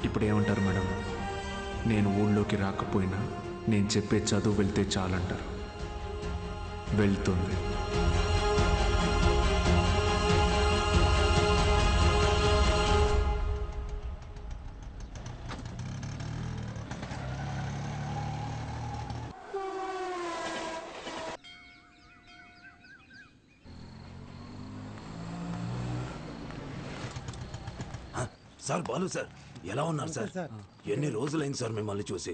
ఇప్పుడు ఏమంటారు మేడం? నేను ఊళ్ళోకి రాకపోయినా నేను చెప్పే చదువు వెళ్తే చాలంటారు. వెళ్తుంది. సార్ బాలు సార్ ఎలా ఉన్నారు సార్? ఎన్ని రోజులైంది సార్ మిమ్మల్ని చూసి.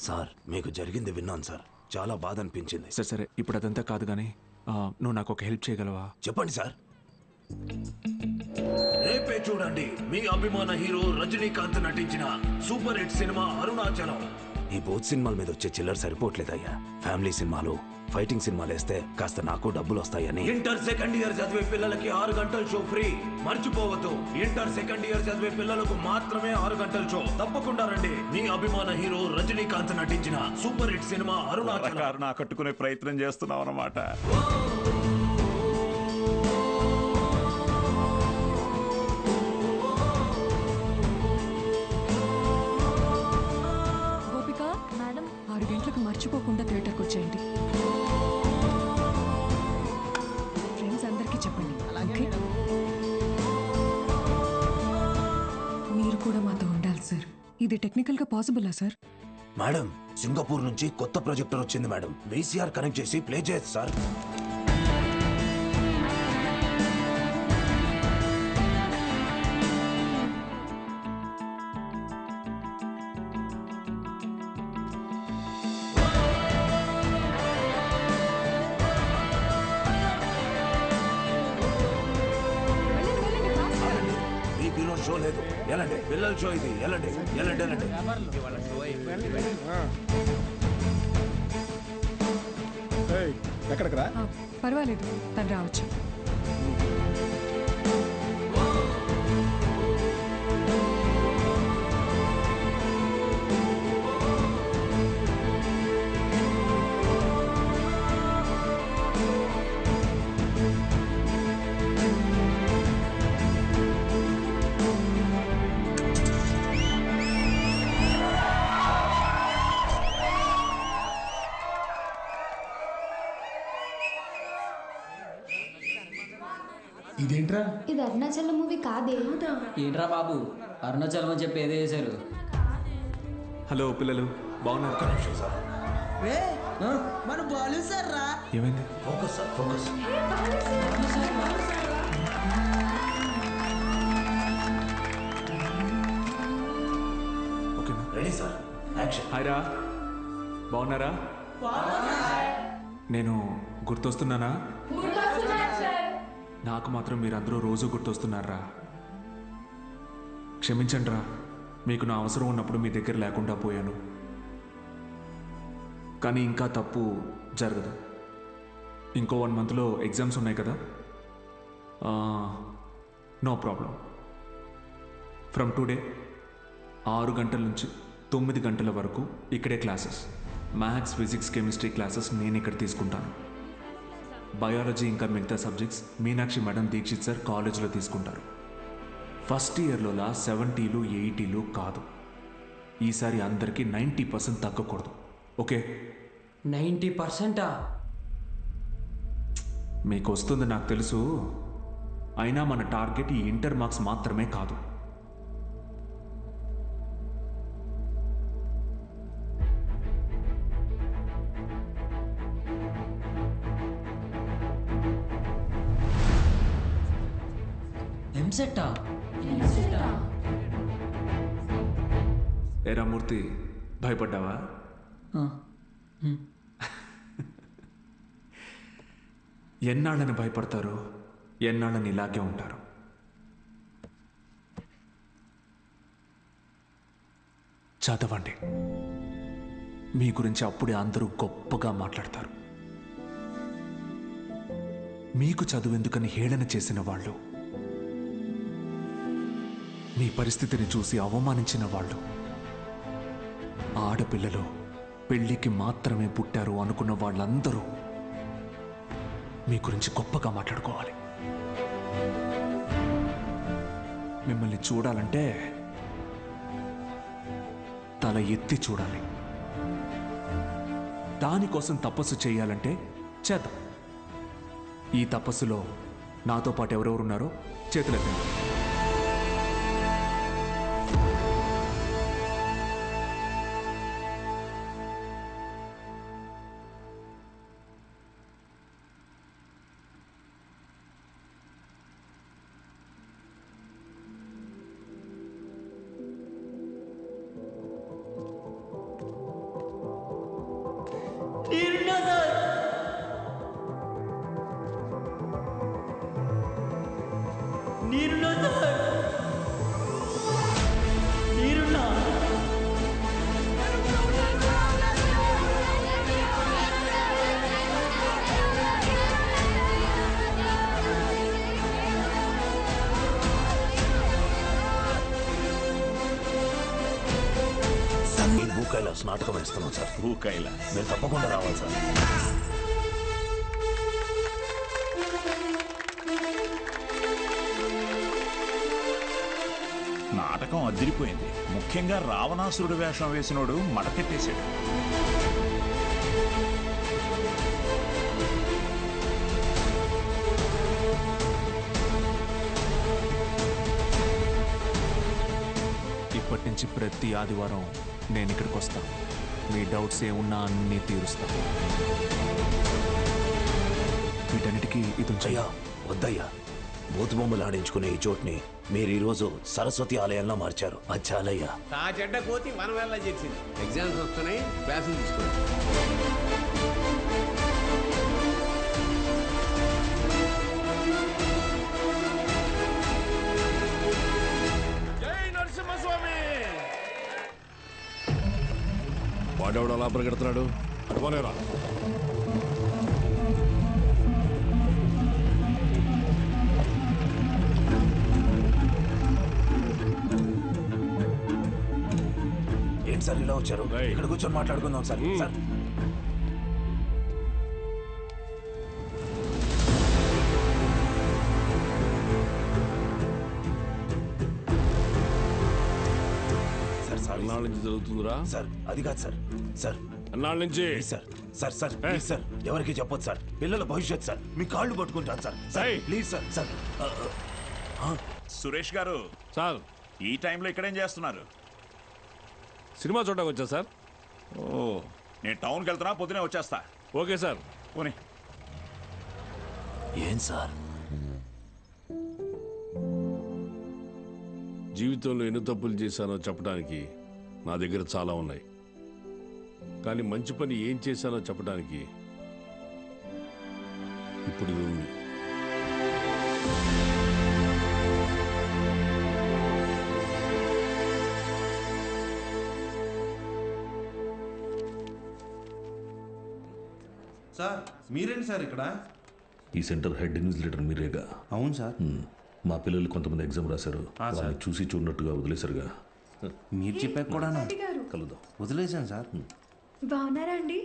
సార్ మీకు జరిగింది విన్నాను సార్, చాలా బాధ అనిపించింది. సరే సరే, ఇప్పుడు అదంతా కాదు కానీ నువ్వు నాకు ఒక హెల్ప్ చేయగలవా? చెప్పండి సార్. రేపే చూడండి మీ అభిమాన హీరో రజనీకాంత్ నటించిన సూపర్ హిట్ సినిమా అరుణాచలం. ఈ బోత్ సినిమాల మీద వచ్చే చిల్లర సరిపోవట్లేదయ్యా. ఫ్యామిలీ సినిమాలు, ఫైటింగ్ సినిమాలు వేస్తే కాస్త నాకు డబ్బులు వస్తాయని. ఇంటర్ సెకండ్ ఇయర్ చదివే పిల్లలకి 6 గంటల షో ఫ్రీ. మర్చిపోవద్దు, ఇంటర్ సెకండ్ ఇయర్ చదివే పిల్లలకు మాత్రమే 6 గంటల షో. తప్పకుండా రండి. మీ అభిమాన హీరో రజనీకాంత్ నటించిన సూపర్ హిట్ సినిమా అరుణాచలం. కట్టుకునే ప్రయత్నం చేస్తున్నావు అన్నమాట. గోపిక మేడం, 6 గంటలకు మర్చిపోకుండా థియేటర్కి వచ్చేయండి. ఫ్రెండ్స్ అందరికీ చెప్పండి. ఓకే? మీరు కూడా మాతో ఉండాలి సార్. ఇది టెక్నికల్గా పాసిబులా సార్? మేడం, సింగపూర్ నుంచి కొత్త ప్రొజెక్టర్ వచ్చింది మేడం. VCR కనెక్ట్ చేసి ప్లే చేయొచ్చు సార్. మీకు ఈరోజు షో లేదు, ఎలాంటి పిల్లల షో ఇది. ఎలాంటి ఎలాంటి ఎలాంటి ఎక్కడికి రా? పర్వాలేదు, తను రావచ్చు. ఇదేంట్రా? ఇది అరుణాచలం మూవీ కాదే. ఏంట్రా బాబు, అరుణాచలం అని చెప్పి ఏదో చేశారు. హలో పిల్లలు, బాగున్నారు? మన బాలు సార్ రా. ఏమైంది? Focus sir, focus. ఓకేనా? Ready sir, action. హాయ్ రా, బాగున్నారా? నేను గుర్తొస్తున్నానా? నాకు మాత్రం మీరందరూ రోజు గుర్తొస్తున్నారా? క్షమించండి రా, మీకు నా అవసరం ఉన్నప్పుడు మీ దగ్గర లేకుండా పోయాను. కానీ ఇంకా తప్పు జరగదు. ఇంకో 1 మంత్లో ఎగ్జామ్స్ ఉన్నాయి కదా. No problem. ఫ్రమ్ టుడే 6 గంటల నుంచి 9 గంటల వరకు ఇక్కడే classes. Maths, physics, chemistry classes నేను ఇక్కడ తీసుకుంటాను. బయాలజీ ఇంకా మిగతా subjects Meenakshi madam, Dixit sir కాలేజీలో తీసుకుంటారు. ఫస్ట్ ఇయర్లోలా 70లు 80లు కాదు. ఈసారి అందరికీ 90% తగ్గకూడదు. ఓకే? 90%? మీకు వస్తుంది నాకు తెలుసు. అయినా మన టార్గెట్ ఈ ఇంటర్ మార్క్స్ మాత్రమే కాదు. ఎంసెట్టా? ఏరా మూర్తి, భయపడ్డావా? ఎన్నాళ్ళని భయపడతారు, ఎన్నాళ్ళని ఇలాగే ఉంటారు. చదవండి. మీ గురించి అప్పుడే అందరూ గొప్పగా మాట్లాడతారు. మీకు చదువెందుకని హేళన చేసిన వాళ్ళు, మీ పరిస్థితిని చూసి అవమానించిన వాళ్ళు, ఆడపిల్లలు పెళ్లికి మాత్రమే పుట్టారు అనుకున్న వాళ్ళందరూ మీ గురించి గొప్పగా మాట్లాడుకోవాలి. మిమ్మల్ని చూడాలంటే చాలా ఎత్తి చూడాలి. దానికోసం తపస్సు చేయాలంటే చేద్దాం. ఈ తపస్సులో నాతో పాటు ఎవరెవరున్నారో చేతులెత్తండి. భూకైలాస్ నాటకం వేస్తున్నాం సార్. భూకైలాస్ మీరు తప్పకుండా రావాలి సార్. నాటకం అదిరిపోయింది. ముఖ్యంగా రావణాసురుడు వేషం వేసినోడు మడకెట్టేశాడు. ఇప్పటి నుంచి ప్రతి ఆదివారం నేను ఇక్కడికి వస్తాను. మీ డౌట్స్ ఏమున్నా అన్నీ తీరుస్తాను. వీటన్నిటికీ ఇది అయ్యా వద్దయ్యా, బూత్ బొమ్మలు ఆడించుకునే ఈ చోటుని మీరు ఈరోజు సరస్వతి ఆలయంలో మార్చారు. అది చాలయ్యా. ఆ చెడ్డ కోతి మన వేళ చేసింది. ఎగ్జామ్స్ వస్తున్నాయి, క్లాసులు తీసుకోండి. వాడెవడు అలా పరిగెడుతున్నాడు? అటుపోనేరా. ఏంటి సార్ ఇలా వచ్చారు? ఇక్కడ కూర్చొని మాట్లాడుకుందాం సార్. సార్ అన్నాళ్ళ నుంచి జరుగుతుందిరా? సార్ అది కాదు సార్. సార్ అన్నాళ్ళ నుంచి sir. Sir sir please sir, ఎవరికి చెప్పొద్దు సార్. పిల్లల భవిష్యత్ సార్. మీ కాళ్ళు పట్టుకుంటాను sir. Sir please sir. Sir Suresh గారు సార్, ఈ టైంలో ఇక్కడేం చేస్తున్నారు? సినిమా చూడడానికి వచ్చా సార్. ఓ, నేను టౌన్కి వెళ్తున్నా, పొద్దునే వచ్చేస్తా. Okay sir. పోనీ. ఏం సార్? జీవితంలో ఎన్ని తప్పులు చేశానో చెప్పడానికి నా దగ్గర చాలా ఉన్నాయి. కానీ మంచి పని ఏం చేశానో చెప్పడానికి ఇప్పుడు ఇది ఉంది. సార్ మీరేంటి సార్ ఇక్కడ? ఈ సెంటర్ హెడ్ ఇన్విజిలేటర్ మీరేగా? అవును సార్. మా పిల్లలు కొంతమంది ఎగ్జామ్ రాశారు. వాళ్ళని చూసి చూడనట్టుగా వదిలేశారుగా. మీరు చెప్పాక కూడా కలుద్దాం. వదిలేశాను సార్. బాగున్నారా అండి?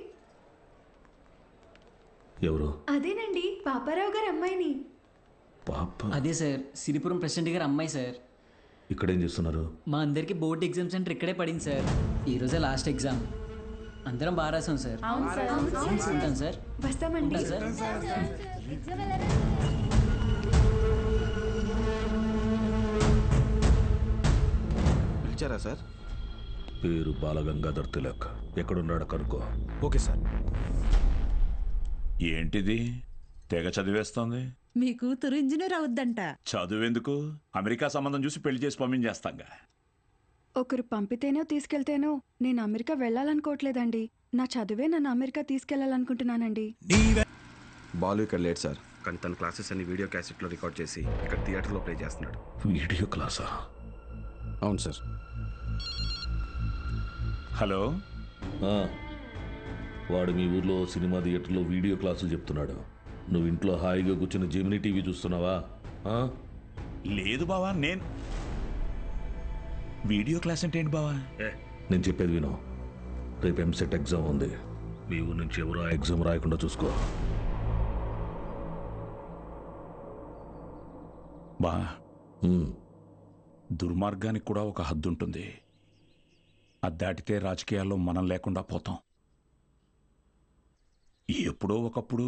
ఎవరు? అదేనండి, పాపారావు గారు అమ్మాయిని. పాప? అదే సార్, సిరిపురం ప్రెసిడెంట్ గారు అమ్మాయి సార్. ఇక్కడేం చేస్తున్నారు? మా అందరికి బోర్డ్ ఎగ్జామ్ సెంటర్ ఇక్కడే పడింది సార్. ఈరోజే లాస్ట్ ఎగ్జామ్. అందరం బాగా రాసాం సార్. ఉంటాం సార్. వస్తామండి సార్. పిలిచారా సార్? పేరు బాలగంగాధర్ తిలక్. ఎక్కడున్నాడు కనుక్కో. Okay sir. ఏంటిది తెగ చదివేస్తోంది? మీ కూతురు ఇంజనీర్ అవుద్దంట. చదువెందుకు? అమెరికా సంబంధం చూసి పెళ్లి చేసి పంపించేస్తాంగా. ఒకరు పంపితేనో తీసుకెళ్తేనో నేను అమెరికా వెళ్ళాలనుకోవట్లేదండి. నా చదువే నన్ను అమెరికా తీసుకెళ్లాలనుకుంటున్నానండి. బాలు ఇక్కడ లేట్ సార్, కానీ తన క్లాసెస్ అన్ని వీడియో క్యాసెట్లో రికార్డ్ చేసి ఇక్కడ థియేటర్లో ప్లే చేస్తున్నాడు. వీడియో క్లాసా? అవును సార్. హలో, వాడు మీ ఊర్లో సినిమా థియేటర్లో వీడియో క్లాసులు చెప్తున్నాడు. నువ్వు ఇంట్లో హాయిగా కూర్చుని జెమినీ టీవీ చూస్తున్నావా? లేదు బావా. నేను వీడియో క్లాస్ అంటే ఏంటి బావా? నేను చెప్పేది విను. రేపు ఎంసెట్ ఎగ్జామ్ ఉంది. మీ ఊరు నుంచి ఎవరు ఆ ఎగ్జామ్ రాయకుండా చూసుకో. బా, దుర్మార్గానికి కూడా ఒక హద్దు ఉంటుంది. అది దాటితే రాజకీయాల్లో మనం లేకుండా పోతాం. ఎప్పుడో ఒకప్పుడు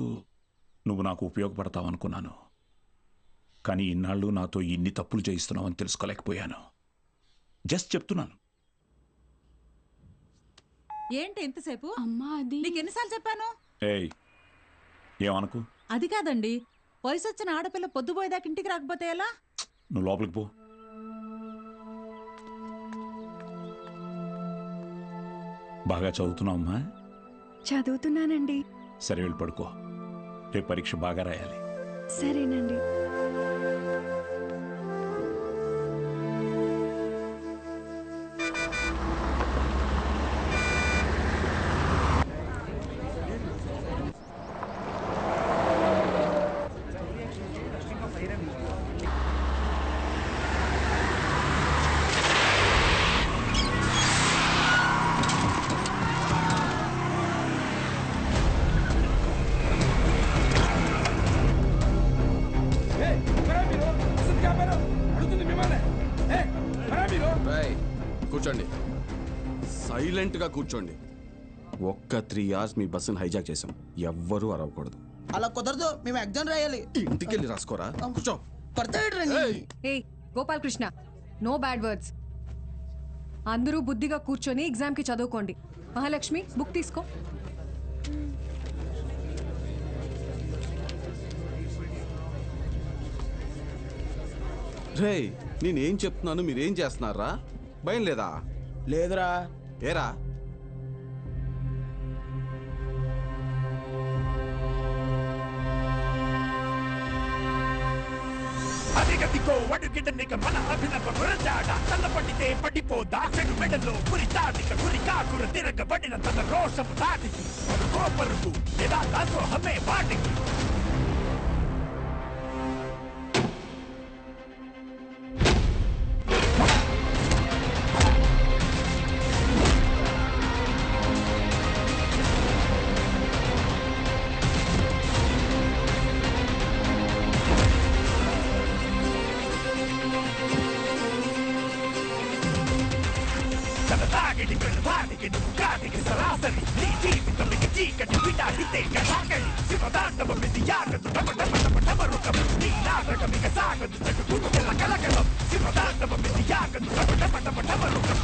నువ్వు నాకు ఉపయోగపడతావనుకున్నాను, కానీ ఇన్నాళ్ళు నాతో ఇన్ని తప్పులు చేయిస్తున్నావని తెలుసుకోలేకపోయాను. జస్ట్ చెప్తున్నాను. ఏంటి ఎంతసేపు? అమ్మా అది నీకు ఎన్నిసార్లు చెప్పాను? ఏయ్, ఏమనుకు? అది కాదండి, వయసు వచ్చిన ఆడపిల్ల పొద్దుపోయేదాకా ఇంటికి రాకపోతే ఎలా? నువ్వు లోపలికి పో. బాగా చదువుతున్నావమ్మా? చదువుతున్నానండి. సరే, వెళ్ళి పడుకో. రేపు పరీక్ష బాగా రాయాలి. సరేనండి. కూర్చోండి, సైలెంట్గా కూర్చోండి. ఒక్క 3 hours మీ బస్సును హైజాక్ చేసాం. ఎవ్వరూ అరవకూడదు. అలా కుదరదు, మేము ఎగ్జామ్ రాయాలి. ఇంటికి వెళ్ళి రాసుకోరా. కూర్చో. ఏ గోపాలకృష్ణ, నో బ్యాడ్ వర్డ్స్. అందరూ బుద్ధిగా కూర్చొని ఎగ్జామ్కి చదువుకోండి. మహాలక్ష్మి, బుక్ తీసుకో. రే, నేనేం చెప్తున్నాను, మీరేం చేస్తున్నారా? భయం లేదా? లేదురా. ఏరా? అదిగదిగో అడుగిడనిక మన అభినవ గురజాడ తల్లపడితే పడిపోదా చెడు మెడలో పురి తాడిక గురి కాకుర తిరగబడిన తన రోషము తాటికి కోపరుకు ఎలా దాసోహమే వాటికి సరాసరి నీ జీవితం ఇక చీకటి విడాడితే కళాకళి శివదాండవ విధియాగదు టమరుకం నీ నాటకం ఇక సాగదు గుండెల కలకలం శివదాండవ విధియాగదు టమరుకం టమరుకం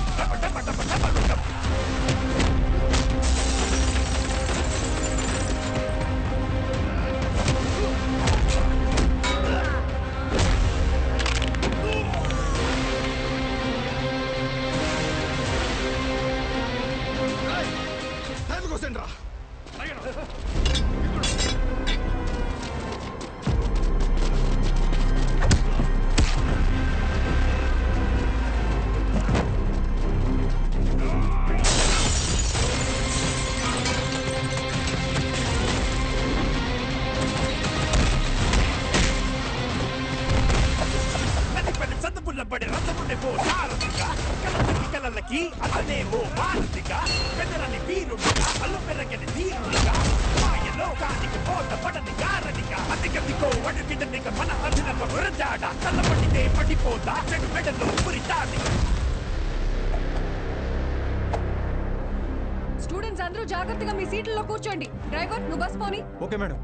అతనే ఓ భారతిగా పెదరని వీరుడిగా అల్లు పెరగని ధీరుడిగా మాయలోకానికి పోత పడని గారనిగా అతిగతికో అడుగిడనిక మన అభినవ గురజాడ తల్లపడితే పడిపోతా చెడు మెడలో పురి తాడిక. స్టూడెంట్స్ అందరూ జాగ్రత్తగా మీ సీట్లలో కూర్చోండి. డ్రైవర్, నువ్వు బస్ పోని. Okay madam.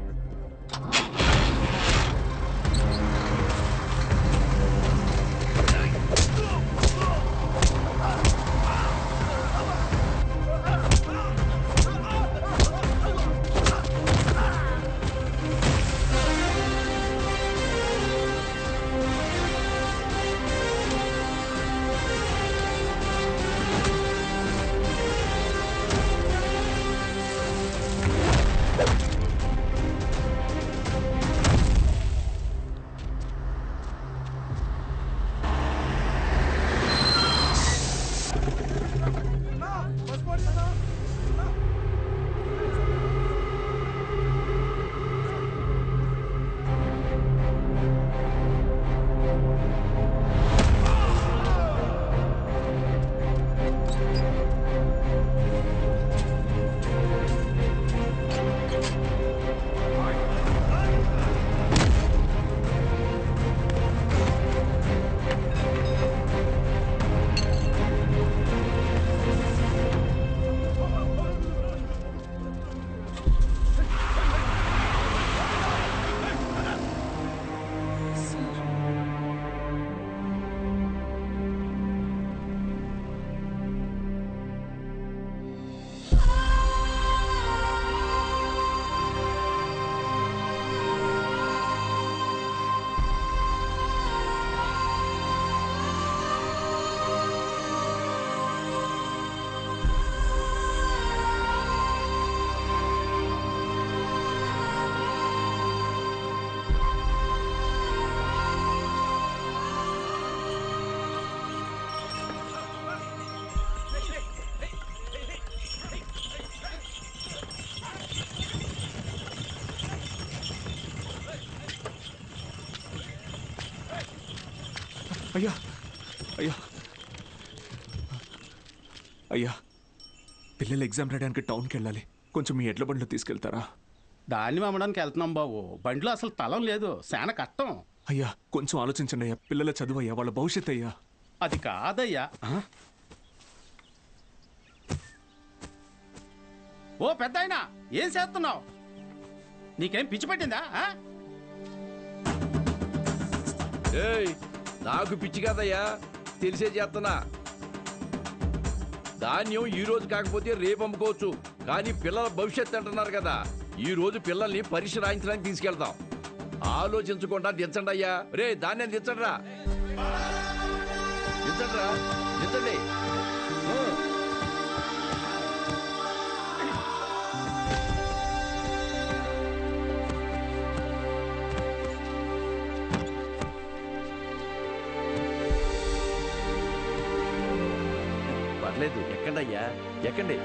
అయ్యా అయ్యా అయ్యా పిల్లలు ఎగ్జామ్ రాయడానికి టౌన్కి వెళ్ళాలి, కొంచెం మీ ఎడ్ల బండిలో తీసుకెళ్తారా? దాన్ని అమ్మడానికి వెళ్తున్నాం బాబు, బండిలో అసలు తలం లేదు, శాన కష్టం. అయ్యా కొంచెం ఆలోచించండి అయ్యా, పిల్లల చదువు అయ్యా, వాళ్ళ భవిష్యత్ అయ్యా. అది కాదయ్యా. ఓ పెద్ద ఆయన, ఏం చేస్తున్నావు? నీకేం పిచ్చి పట్టిందా? నాకు పిచ్చి కాదయ్యా, తెలిసే చేస్తున్నా. ధాన్యం ఈ రోజు కాకపోతే రేపు అమ్ముకోవచ్చు, కానీ పిల్లల భవిష్యత్తు అంటున్నారు కదా, ఈ రోజు పిల్లల్ని పరీక్ష రాయించడానికి తీసుకెళ్తాం. ఆలోచించకుండా దించండి అయ్యా. రే ధాన్యం దించండిరా, దించండిరా, దించండి. పర్లేదు, ఎక్కండి అయ్యా, ఎక్కండి.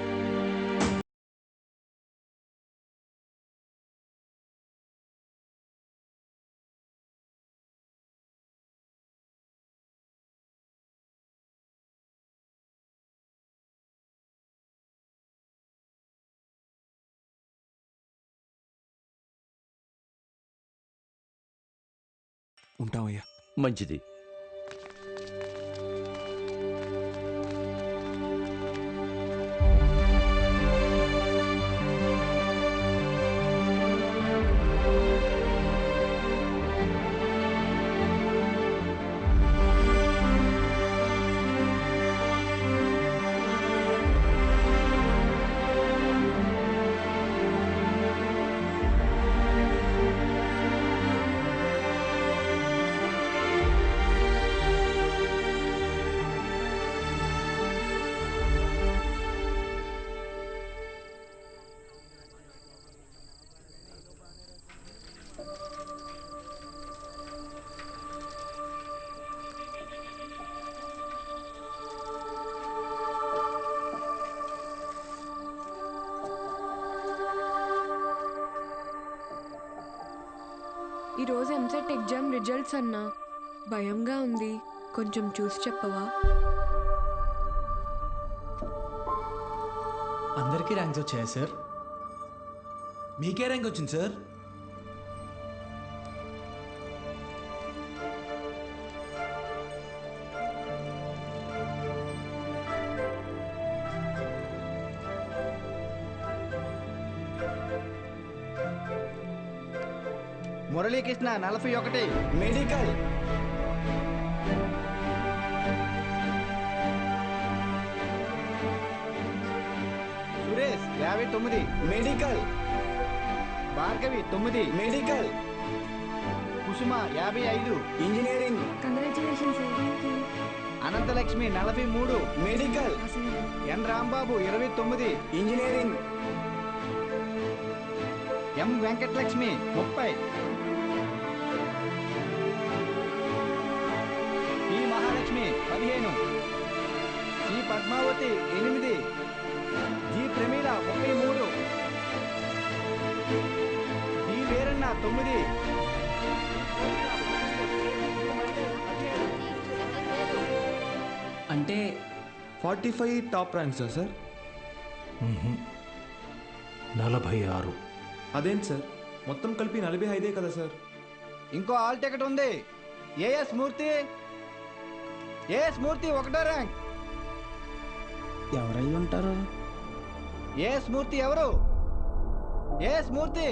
ఉంటామయ్యా. మంచిది. ఈరోజు ఎంసెట్ ఎగ్జామ్ రిజల్ట్స్ అన్నా, భయంగా ఉంది, కొంచెం చూసి చెప్పవా? అందరికీ ర్యాంక్స్ వచ్చాయా సార్? మీకే ర్యాంక్ వచ్చింది sir? Muralikrishna 41 medical. Suresh 59 medical. Bhargavi 9 medical. Kusuma 55 engineering. Congratulations. Anantalakshmi 43 medical. N Rambabu 29 engineering. M Venkatalakshmi 30. P Mahalakshmi 15. C Padmavathi 8. G Pramila 33. D Veeranna 9. అంటే 45 టాప్ ర్యాంక్సా సార్? 46. అదేంటి సార్, మొత్తం కలిపి 45 కదా సార్? ఇంకో ఆల్ టికెట్ ఉంది. ఏఎస్ మూర్తి 1వ ర్యాంక్. ఎవరై ఉంటారు? ఏఎస్ మూర్తి ఎవరు? ఏఎస్ మూర్తి.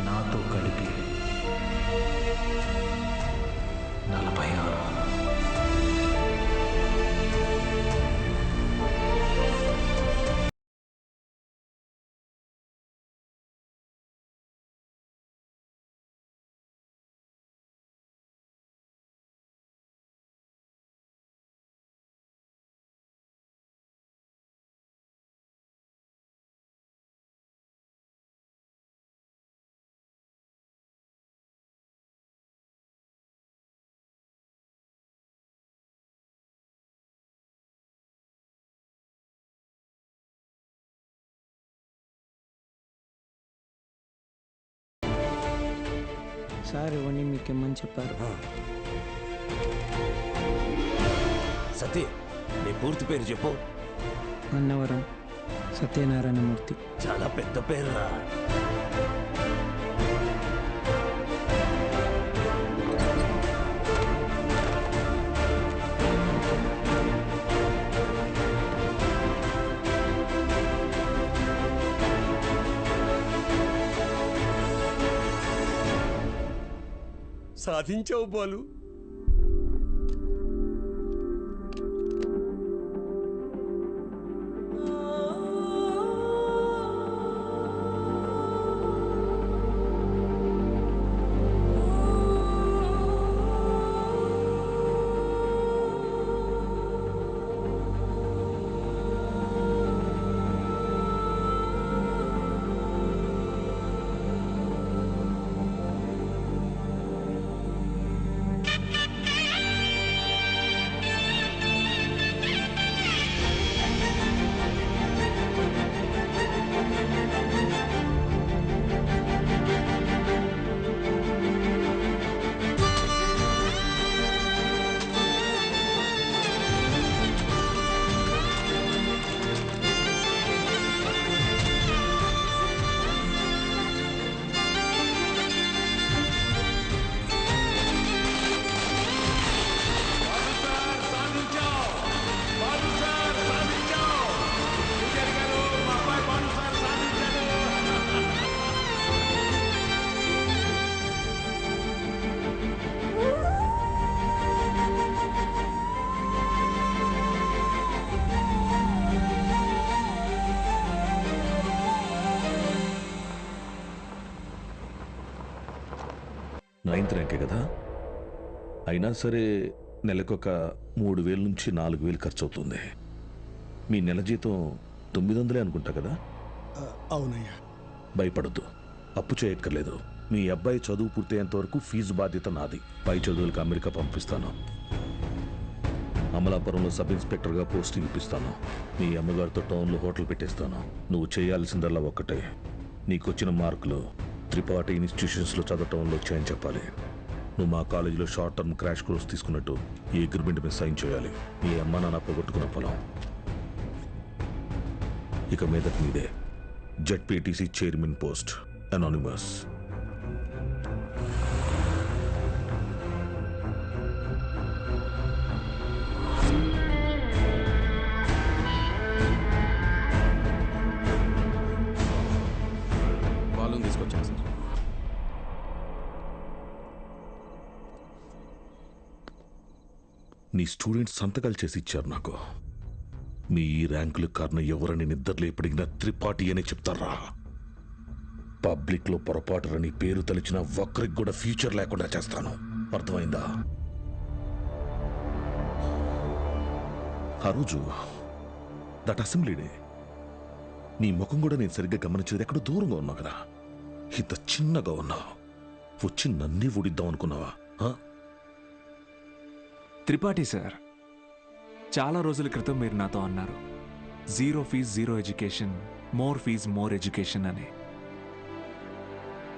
నాతో కలిపి 46. సార్ ఇవన్నీ మీకేమని చెప్పారు. సతీ, నీ పూర్తి పేరు చెప్పు. అన్నవరం సత్యనారాయణమూర్తి. చాలా పెద్ద పేరురా. సాధించావు బాలు. నైన్త్ ర్యాంకే కదా, అయినా సరే నెలకొక 3,000 నుంచి 4,000 ఖర్చు అవుతుంది. మీ నెల జీతం 900 అనుకుంటా కదా? అవునయ్యా. భయపడద్దు, అప్పు చేయక్కర్లేదు. మీ అబ్బాయి చదువు పూర్తయ్యేంత వరకు ఫీజు బాధ్యత నాది. పై చదువులకు అమెరికా పంపిస్తాను. అమలాపురంలో సబ్ ఇన్స్పెక్టర్గా పోస్టింగ్ ఇప్పిస్తాను. మీ అమ్మగారితో టౌన్లో హోటల్ పెట్టేస్తాను. నువ్వు చేయాల్సిందల్లా ఒక్కటే, నీకొచ్చిన మార్కులు త్రిపాఠి ఇన్స్టిట్యూషన్స్లో చదవటంలో వచ్చాయని చెప్పాలి. నువ్వు మా కాలేజీలో షార్ట్ టర్మ్ క్రాష్ కోర్స్ తీసుకున్నట్టు ఈ అగ్రిమెంట్ మీద సైన్ చేయాలి. మీ అమ్మ నాన్న పోగొట్టుకున్న పొలం ఇక మీదట మీదే. ZPTC chairman post, anonymous. Balloon తీసుకొచ్చాను సార్. నీ స్టూడెంట్స్ సంతకాలు చేసి ఇచ్చారు నాకు. మీ ఈ ర్యాంకుల కారణం ఎవరని నిద్రలేపడిగిన త్రిపాఠి అనే చెప్తారా? పబ్లిక్లో పొరపాటున నీ పేరు తలిచిన ఒక్కరికి కూడా ఫ్యూచర్ లేకుండా చేస్తాను. అర్థమైందా? ఆ రోజు దట్ అసెంబ్లీ డే నీ ముఖం కూడా నేను సరిగ్గా గమనించేది ఎక్కడో దూరంగా ఉన్నావు కదా. ఇంత చిన్నగా ఉన్నావు. వచ్చి నన్నే ఊడిద్దాం అనుకున్నావా? త్రిపాఠి సార్, చాలా రోజుల క్రితం మీరు నాతో అన్నారు, 0 fees 0 education, more fees more education అని.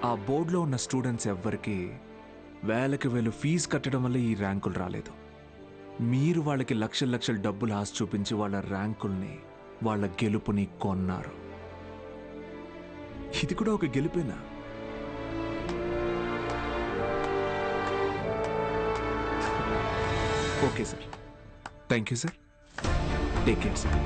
ఆ బోర్డులో ఉన్న స్టూడెంట్స్ ఎవ్వరికి వేలకు వేలు ఫీజు కట్టడం వల్ల ఈ ర్యాంకులు రాలేదు. మీరు వాళ్ళకి లక్షల లక్షల డబ్బులు ఆశ చూపించి వాళ్ళ ర్యాంకుల్ని, వాళ్ళ గెలుపుని కొన్నారు. ఇది కూడా ఒక గెలుపేనా? Okay sir, thank you sir. Take care sir.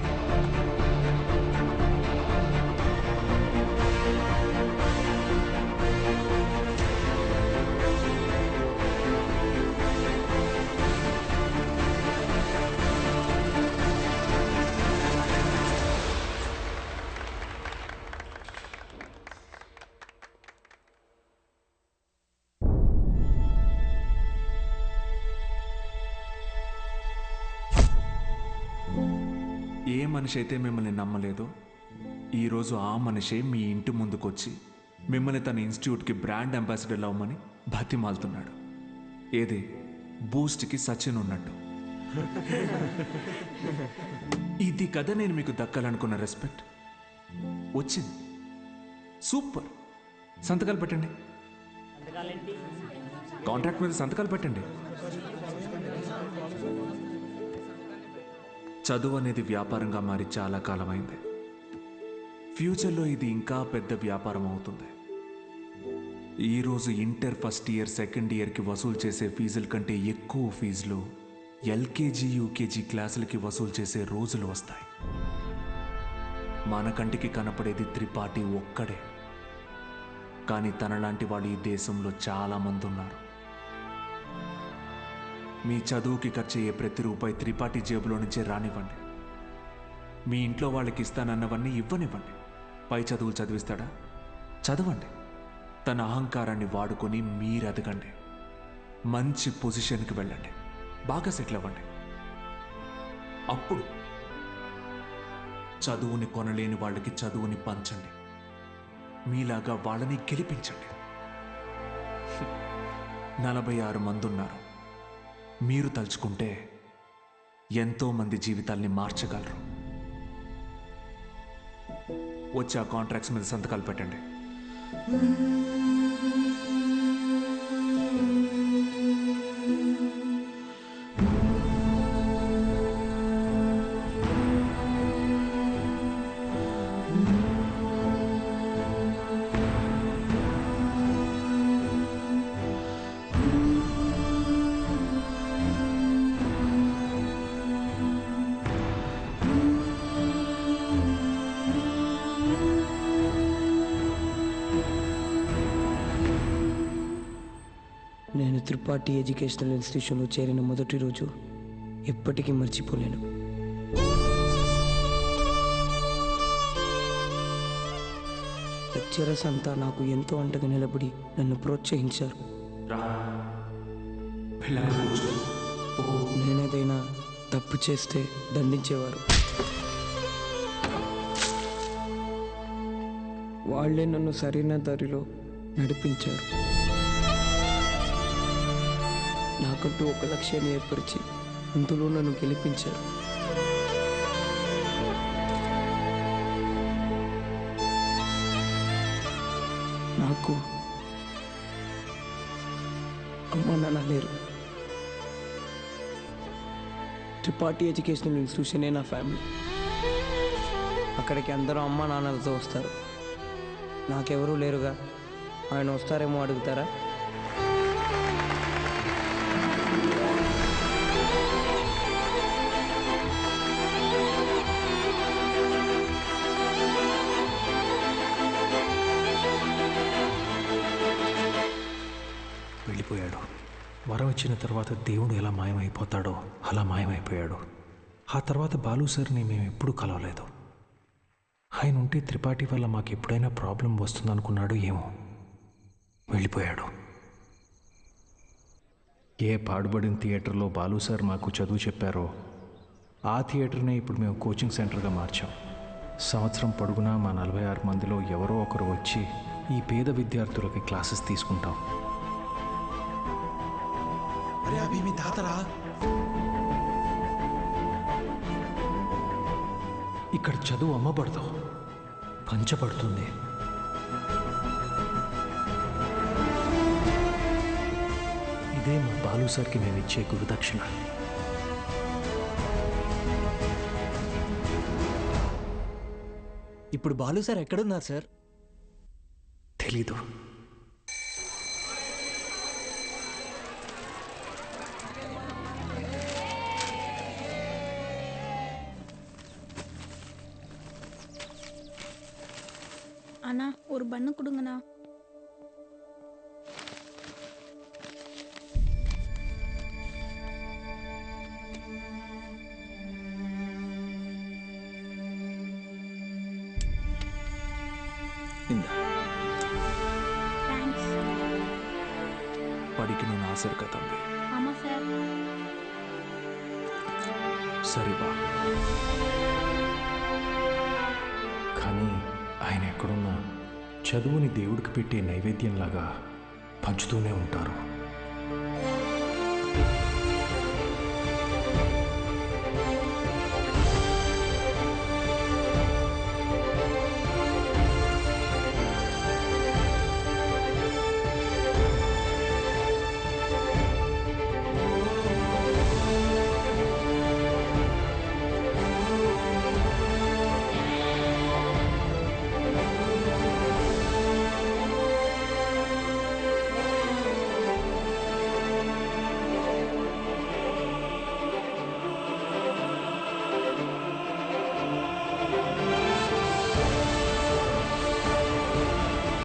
ఏ మనిషి అయితే మిమ్మల్ని నమ్మలేదో ఈరోజు ఆ మనిషే మీ ఇంటి ముందుకొచ్చి మిమ్మల్ని తన ఇన్స్టిట్యూట్కి బ్రాండ్ అంబాసిడర్ అవ్వమని బతిమాలుతున్నాడు. ఏదే బూస్ట్కి సచిన్ ఉన్నట్టు. ఇది కదా నేను మీకు దక్కాలనుకున్న రెస్పెక్ట్. వచ్చింది. సూపర్. సంతకాలు పెట్టండి. కాంట్రాక్ట్ మీద సంతకాలు పెట్టండి. చదువు అనేది వ్యాపారంగా మారి చాలా కాలమైంది. ఫ్యూచర్లో ఇది ఇంకా పెద్ద వ్యాపారం అవుతుంది. ఈరోజు ఇంటర్ ఫస్ట్ ఇయర్ సెకండ్ ఇయర్కి వసూలు చేసే ఫీజుల కంటే ఎక్కువ ఫీజులు ఎల్కేజీ యూకేజీ క్లాసులకి వసూలు చేసే రోజులు వస్తాయి. మన కంటికి కనపడేది త్రిపాఠి ఒక్కడే, కానీ తనలాంటి వాళ్ళు ఈ దేశంలో చాలామంది ఉన్నారు. మీ చదువుకి ఖర్చయ్యే ప్రతి రూపాయి త్రిపాఠి జేబులో నుంచే రానివ్వండి. మీ ఇంట్లో వాళ్ళకి ఇస్తానన్నవన్నీ ఇవ్వనివ్వండి. పై చదువులు చదివిస్తాడా? చదవండి. తన అహంకారాన్ని వాడుకొని మీరు ఎదగండి. మంచి పొజిషన్కి వెళ్ళండి. బాగా సెటిల్ అవ్వండి. అప్పుడు చదువుని కొనలేని వాళ్ళకి చదువుని పంచండి. మీలాగా వాళ్ళని గెలిపించండి. 46 మంది ఉన్నారు. మీరు తలుచుకుంటే ఎంతోమంది జీవితాల్ని మార్చగలరు. వచ్చి ఆ కాంట్రాక్ట్స్ మీద సంతకాలు పెట్టండి. నేను త్రిపాఠి ఎడ్యుకేషనల్ ఇన్స్టిట్యూషన్లో చేరిన మొదటి రోజు ఎప్పటికీ మర్చిపోలేను. లెక్చరర్స్ అంతా నాకు ఎంతో అంటగా నిలబడి నన్ను ప్రోత్సహించారు. నేనేదైనా తప్పు చేస్తే దండించేవారు. వాళ్ళే నన్ను సరైన దారిలో నడిపించారు. నాకంటూ ఒక లక్ష్యాన్ని ఏర్పరిచి అందులో నన్ను గెలిపించారు. నాకు అమ్మ నాన్న లేరు. త్రిపాఠి ఎడ్యుకేషనల్ ఇన్స్టిట్యూషనే నా ఫ్యామిలీ. అక్కడికి అందరూ అమ్మ నాన్నలతో వస్తారు. నాకెవరూ లేరుగా. ఆయన వస్తారేమో అడుగుతారా? వెళ్ళిపోయాడు. వరం ఇచ్చిన తర్వాత దేవుడు ఎలా మాయమైపోతాడో అలా మాయమైపోయాడు. ఆ తర్వాత బాలు సార్ని మేము ఎప్పుడూ కలవలేదు. ఆయన ఉంటే త్రిపాఠి వల్ల మాకు ఎప్పుడైనా ప్రాబ్లం వస్తుందనుకున్నాడు ఏమో. వెళ్ళిపోయాడు. ఏ పాడుబడిన థియేటర్లో బాలు సార్ మాకు చదువు చెప్పారో ఆ థియేటర్నే ఇప్పుడు మేము కోచింగ్ సెంటర్గా మార్చాం. సంవత్సరం పొడుగునా మా 46 మందిలో ఎవరో ఒకరు వచ్చి ఈ పేద విద్యార్థులకి క్లాసెస్ తీసుకుంటాం. అరే అభి మీ తాతరా. ఇక్కడ చదువు అమ్మబడదు, పంచబడుతుంది. ఇదే మా బాలు సార్కి మేము ఇచ్చే గురుదక్షిణ. ఇప్పుడు బాలు సార్ ఎక్కడున్నారు సార్? తెలీదు. அண்ணா ஒரு பண்ணு கொடுங்கண்ணா. படிக்கணும்னு ஆசை இருக்கா தம்பி? ஆமா சார். சரிப்பா. కానీ ఆయన ఎక్కడున్నా చదువుని దేవుడికి పెట్టే నైవేద్యంలాగా పంచుతూనే ఉంటారు.